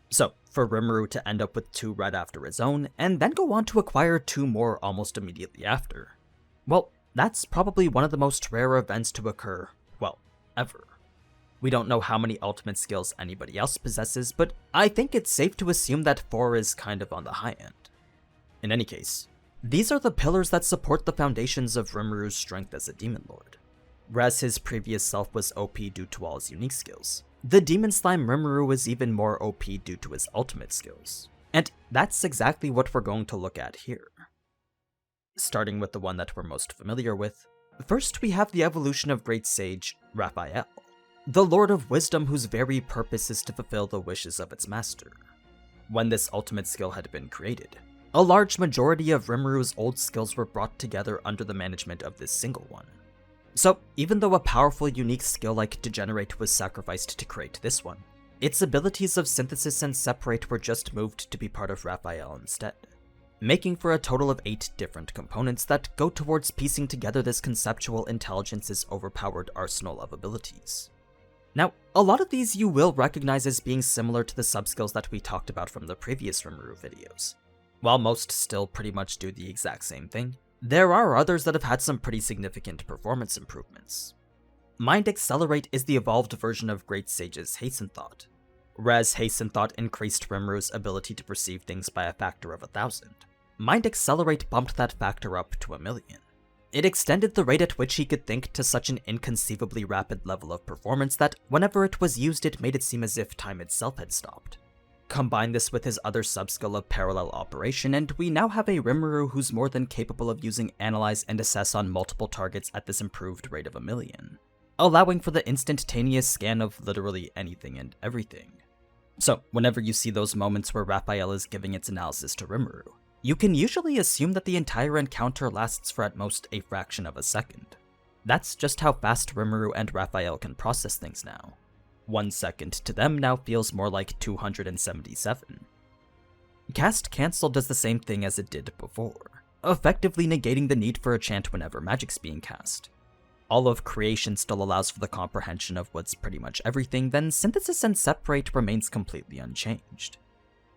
A: So, for Rimuru to end up with 2 right after his own, and then go on to acquire 2 more almost immediately after, well, that's probably one of the most rare events to occur, well, ever. We don't know how many ultimate skills anybody else possesses, but I think it's safe to assume that 4 is kind of on the high end. In any case, these are the pillars that support the foundations of Rimuru's strength as a demon lord. Whereas his previous self was OP due to all his unique skills, the demon slime Rimuru is even more OP due to his ultimate skills. And that's exactly what we're going to look at here. Starting with the one that we're most familiar with, first we have the evolution of Great Sage Raphael, the Lord of Wisdom whose very purpose is to fulfill the wishes of its master. When this ultimate skill had been created, a large majority of Rimuru's old skills were brought together under the management of this single one. So, even though a powerful unique skill like Degenerate was sacrificed to create this one, its abilities of Synthesis and Separate were just moved to be part of Raphael instead, making for a total of 8 different components that go towards piecing together this conceptual intelligence's overpowered arsenal of abilities. Now, a lot of these you will recognize as being similar to the subskills that we talked about from the previous Rimuru videos. While most still pretty much do the exact same thing, there are others that have had some pretty significant performance improvements. Mind Accelerate is the evolved version of Great Sage's Hasten Thought. Whereas Hasten Thought increased Rimuru's ability to perceive things by a factor of 1,000, Mind Accelerate bumped that factor up to 1,000,000. It extended the rate at which he could think to such an inconceivably rapid level of performance that whenever it was used it made it seem as if time itself had stopped. Combine this with his other subskill of Parallel Operation, and we now have a Rimuru who's more than capable of using Analyze and Assess on multiple targets at this improved rate of 1,000,000, allowing for the instantaneous scan of literally anything and everything. So, whenever you see those moments where Raphael is giving its analysis to Rimuru, you can usually assume that the entire encounter lasts for at most a fraction of a second. That's just how fast Rimuru and Raphael can process things now. 1 second to them now feels more like 277. Cast Cancel does the same thing as it did before, effectively negating the need for a chant whenever magic's being cast. All of Creation still allows for the comprehension of what's pretty much everything, then Synthesis and Separate remains completely unchanged.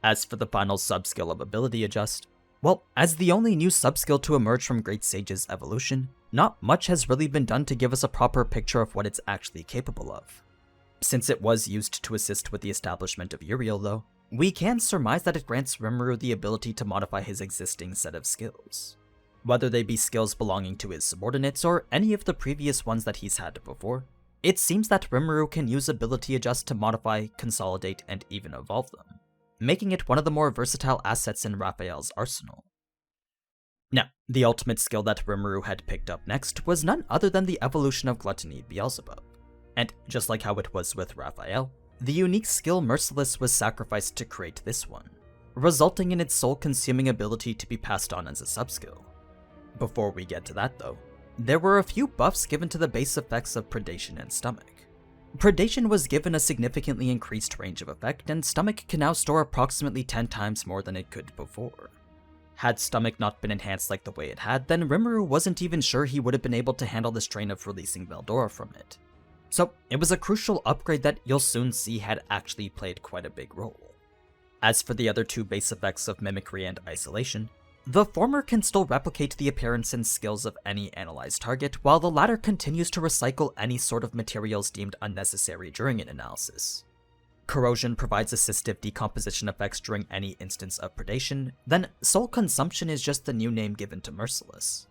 A: As for the final subskill of Ability Adjust, well, as the only new subskill to emerge from Great Sage's evolution, not much has really been done to give us a proper picture of what it's actually capable of. Since it was used to assist with the establishment of Uriel though, we can surmise that it grants Rimuru the ability to modify his existing set of skills. Whether they be skills belonging to his subordinates or any of the previous ones that he's had before, it seems that Rimuru can use Ability Adjust to modify, consolidate, and even evolve them, making it one of the more versatile assets in Raphael's arsenal. Now, the ultimate skill that Rimuru had picked up next was none other than the evolution of Gluttony Beelzebub. And just like how it was with Raphael, the unique skill Merciless was sacrificed to create this one, resulting in its soul-consuming ability to be passed on as a subskill. Before we get to that though, there were a few buffs given to the base effects of Predation and Stomach. Predation was given a significantly increased range of effect, and Stomach can now store approximately 10 times more than it could before. Had Stomach not been enhanced like the way it had, then Rimuru wasn't even sure he would have been able to handle the strain of releasing Veldora from it. So it was a crucial upgrade that you'll soon see had actually played quite a big role. As for the other two base effects of Mimicry and Isolation, the former can still replicate the appearance and skills of any analyzed target, while the latter continues to recycle any sort of materials deemed unnecessary during an analysis. Corrosion provides assistive decomposition effects during any instance of predation, then Soul Consumption is just the new name given to Merciless.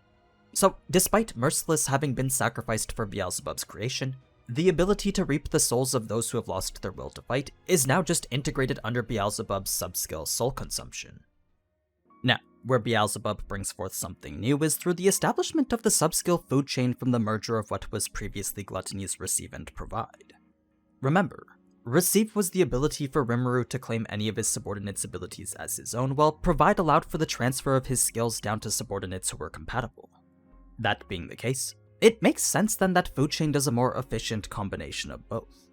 A: So, despite Merciless having been sacrificed for Beelzebub's creation, the ability to reap the souls of those who have lost their will to fight is now just integrated under Beelzebub's subskill Soul Consumption. Now, where Beelzebub brings forth something new is through the establishment of the subskill Food Chain from the merger of what was previously Gluttony's Receive and Provide. Remember, Receive was the ability for Rimuru to claim any of his subordinates' abilities as his own, while Provide allowed for the transfer of his skills down to subordinates who were compatible. That being the case, it makes sense then that Food Chain does a more efficient combination of both.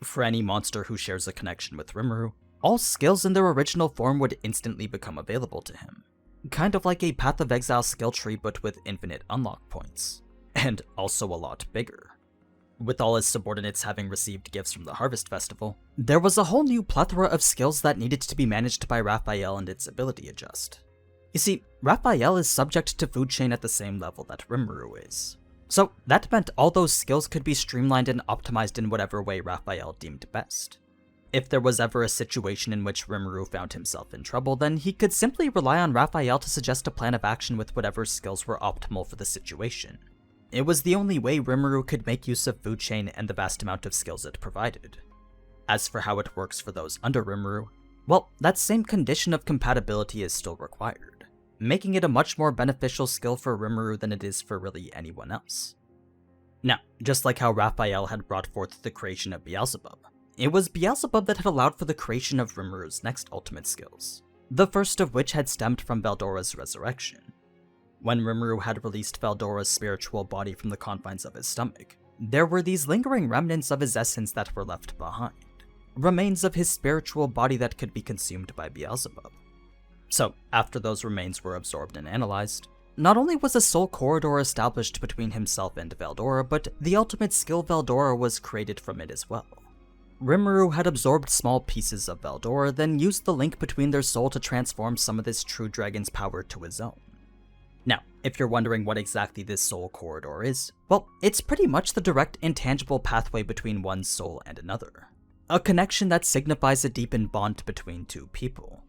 A: For any monster who shares a connection with Rimuru, all skills in their original form would instantly become available to him. Kind of like a Path of Exile skill tree but with infinite unlock points. And also a lot bigger. With all his subordinates having received gifts from the Harvest Festival, there was a whole new plethora of skills that needed to be managed by Raphael and its Ability Adjust. You see, Raphael is subject to Food Chain at the same level that Rimuru is. So that meant all those skills could be streamlined and optimized in whatever way Raphael deemed best. If there was ever a situation in which Rimuru found himself in trouble, then he could simply rely on Raphael to suggest a plan of action with whatever skills were optimal for the situation. It was the only way Rimuru could make use of Food Chain and the vast amount of skills it provided. As for how it works for those under Rimuru, well, that same condition of compatibility is still required, making it a much more beneficial skill for Rimuru than it is for really anyone else. Now, just like how Raphael had brought forth the creation of Beelzebub, it was Beelzebub that had allowed for the creation of Rimuru's next ultimate skills, the first of which had stemmed from Veldora's resurrection. When Rimuru had released Veldora's spiritual body from the confines of his stomach, there were these lingering remnants of his essence that were left behind, remains of his spiritual body that could be consumed by Beelzebub. So, after those remains were absorbed and analyzed, not only was a soul corridor established between himself and Veldora, but the ultimate skill Veldora was created from it as well. Rimuru had absorbed small pieces of Veldora, then used the link between their soul to transform some of this true dragon's power to his own. Now, if you're wondering what exactly this soul corridor is, well, it's pretty much the direct intangible pathway between one soul and another. A connection that signifies a deepened bond between two people.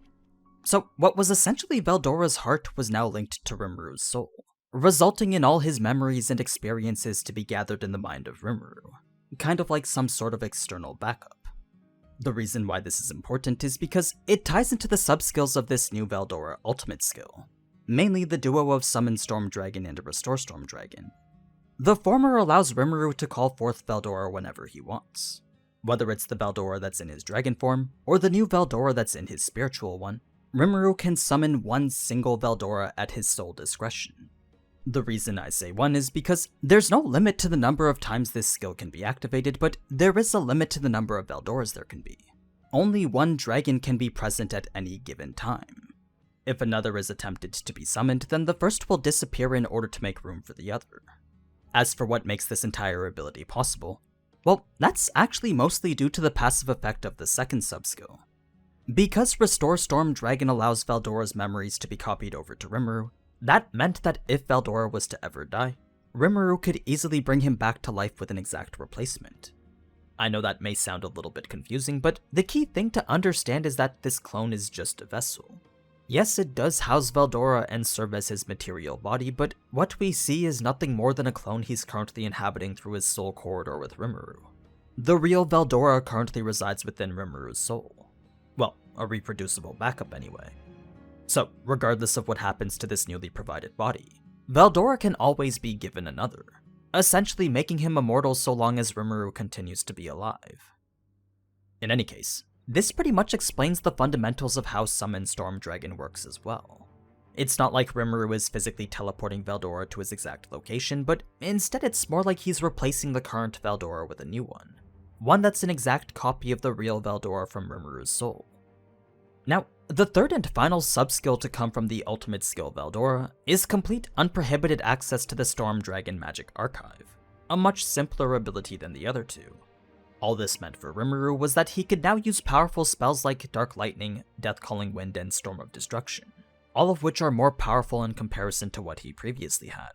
A: So, what was essentially Veldora's heart was now linked to Rimuru's soul, resulting in all his memories and experiences to be gathered in the mind of Rimuru, kind of like some sort of external backup. The reason why this is important is because it ties into the subskills of this new Veldora ultimate skill, mainly the duo of Summon Storm Dragon and Restore Storm Dragon. The former allows Rimuru to call forth Veldora whenever he wants. Whether it's the Veldora that's in his dragon form, or the new Veldora that's in his spiritual one, Rimuru can summon one single Veldora at his sole discretion. The reason I say one is because there's no limit to the number of times this skill can be activated, but there is a limit to the number of Veldoras there can be. Only one dragon can be present at any given time. If another is attempted to be summoned, then the first will disappear in order to make room for the other. As for what makes this entire ability possible, well, that's actually mostly due to the passive effect of the second subskill. Because Restore Storm Dragon allows Veldora's memories to be copied over to Rimuru, that meant that if Veldora was to ever die, Rimuru could easily bring him back to life with an exact replacement. I know that may sound a little bit confusing, but the key thing to understand is that this clone is just a vessel. Yes, it does house Veldora and serve as his material body, but what we see is nothing more than a clone he's currently inhabiting through his soul corridor with Rimuru. The real Veldora currently resides within Rimuru's soul. Well, a reproducible backup anyway. So, regardless of what happens to this newly provided body, Veldora can always be given another, essentially making him immortal so long as Rimuru continues to be alive. In any case, this pretty much explains the fundamentals of how Summon Storm Dragon works as well. It's not like Rimuru is physically teleporting Veldora to his exact location, but instead it's more like he's replacing the current Veldora with a new one that's an exact copy of the real Veldora from Rimuru's soul. Now, the third and final sub-skill to come from the ultimate skill Veldora is complete unprohibited access to the Storm Dragon Magic Archive, a much simpler ability than the other two. All this meant for Rimuru was that he could now use powerful spells like Dark Lightning, Death Calling Wind, and Storm of Destruction, all of which are more powerful in comparison to what he previously had.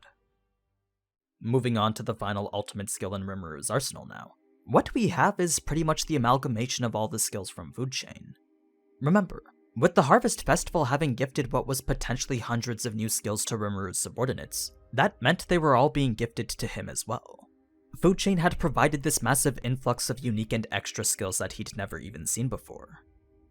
A: Moving on to the final ultimate skill in Rimuru's arsenal now, what we have is pretty much the amalgamation of all the skills from Food Chain. Remember, with the Harvest Festival having gifted what was potentially hundreds of new skills to Rimuru's subordinates, that meant they were all being gifted to him as well. Food Chain had provided this massive influx of unique and extra skills that he'd never even seen before.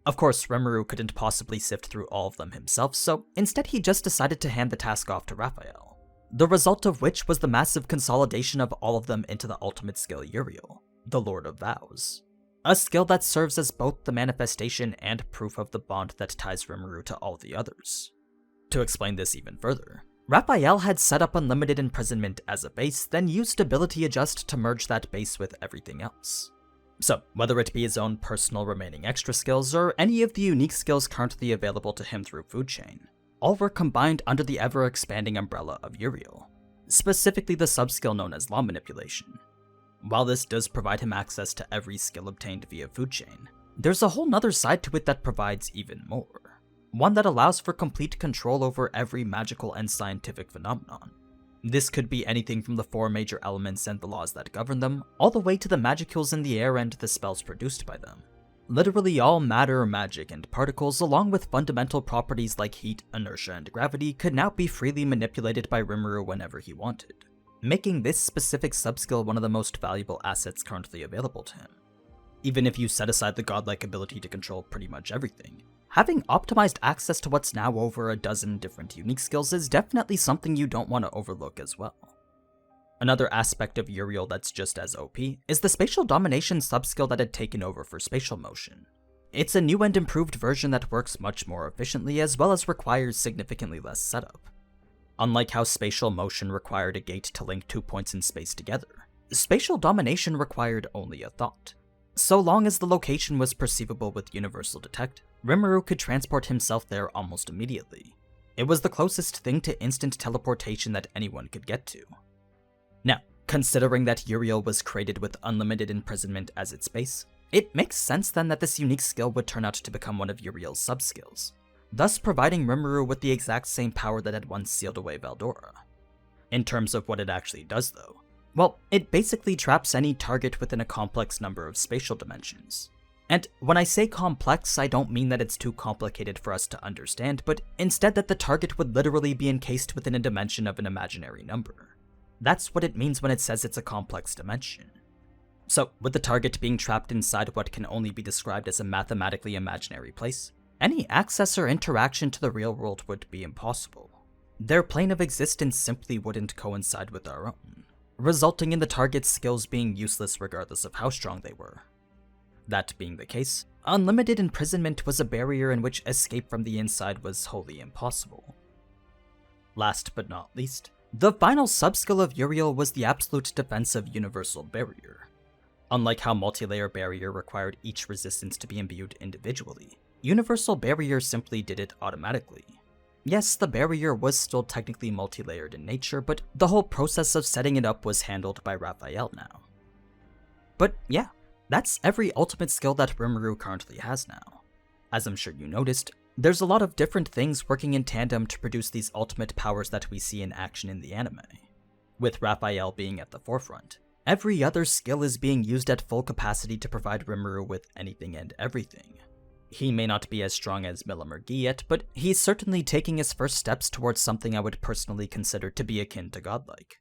A: Of course, Rimuru couldn't possibly sift through all of them himself, so instead he just decided to hand the task off to Raphael, the result of which was the massive consolidation of all of them into the ultimate skill Uriel, the Lord of Vows. A skill that serves as both the manifestation and proof of the bond that ties Rimuru to all the others. To explain this even further, Raphael had set up Unlimited Imprisonment as a base, then used Ability Adjust to merge that base with everything else. So, whether it be his own personal remaining extra skills or any of the unique skills currently available to him through Food Chain, all were combined under the ever-expanding umbrella of Uriel, specifically the sub-skill known as Law Manipulation. While this does provide him access to every skill obtained via Food Chain, there's a whole nother side to it that provides even more. One that allows for complete control over every magical and scientific phenomenon. This could be anything from the 4 major elements and the laws that govern them, all the way to the magicules in the air and the spells produced by them. Literally all matter, magic, and particles, along with fundamental properties like heat, inertia, and gravity, could now be freely manipulated by Rimuru whenever he wanted, making this specific subskill one of the most valuable assets currently available to him. Even if you set aside the godlike ability to control pretty much everything, having optimized access to what's now over a dozen different unique skills is definitely something you don't want to overlook as well. Another aspect of Uriel that's just as OP is the Spatial Domination subskill that had taken over for Spatial Motion. It's a new and improved version that works much more efficiently as well as requires significantly less setup. Unlike how Spatial Motion required a gate to link 2 points in space together, Spatial Domination required only a thought. So long as the location was perceivable with Universal Detect, Rimuru could transport himself there almost immediately. It was the closest thing to instant teleportation that anyone could get to. Now, considering that Uriel was created with Unlimited Imprisonment as its base, it makes sense then that this unique skill would turn out to become one of Uriel's subskills, thus providing Rimuru with the exact same power that had once sealed away Veldora. In terms of what it actually does though, well, it basically traps any target within a complex number of spatial dimensions. And when I say complex, I don't mean that it's too complicated for us to understand, but instead that the target would literally be encased within a dimension of an imaginary number. That's what it means when it says it's a complex dimension. So, with the target being trapped inside what can only be described as a mathematically imaginary place, any access or interaction to the real world would be impossible. Their plane of existence simply wouldn't coincide with our own, resulting in the target's skills being useless regardless of how strong they were. That being the case, Unlimited Imprisonment was a barrier in which escape from the inside was wholly impossible. Last but not least, the final subskill of Uriel was the absolute defense of Universal Barrier. Unlike how Multilayer Barrier required each resistance to be imbued individually, Universal Barrier simply did it automatically. Yes, the barrier was still technically multi-layered in nature, but the whole process of setting it up was handled by Raphael now. But yeah, that's every ultimate skill that Rimuru currently has now. As I'm sure you noticed, there's a lot of different things working in tandem to produce these ultimate powers that we see in action in the anime, with Raphael being at the forefront. Every other skill is being used at full capacity to provide Rimuru with anything and everything. He may not be as strong as Millimergy yet, but he's certainly taking his first steps towards something I would personally consider to be akin to godlike.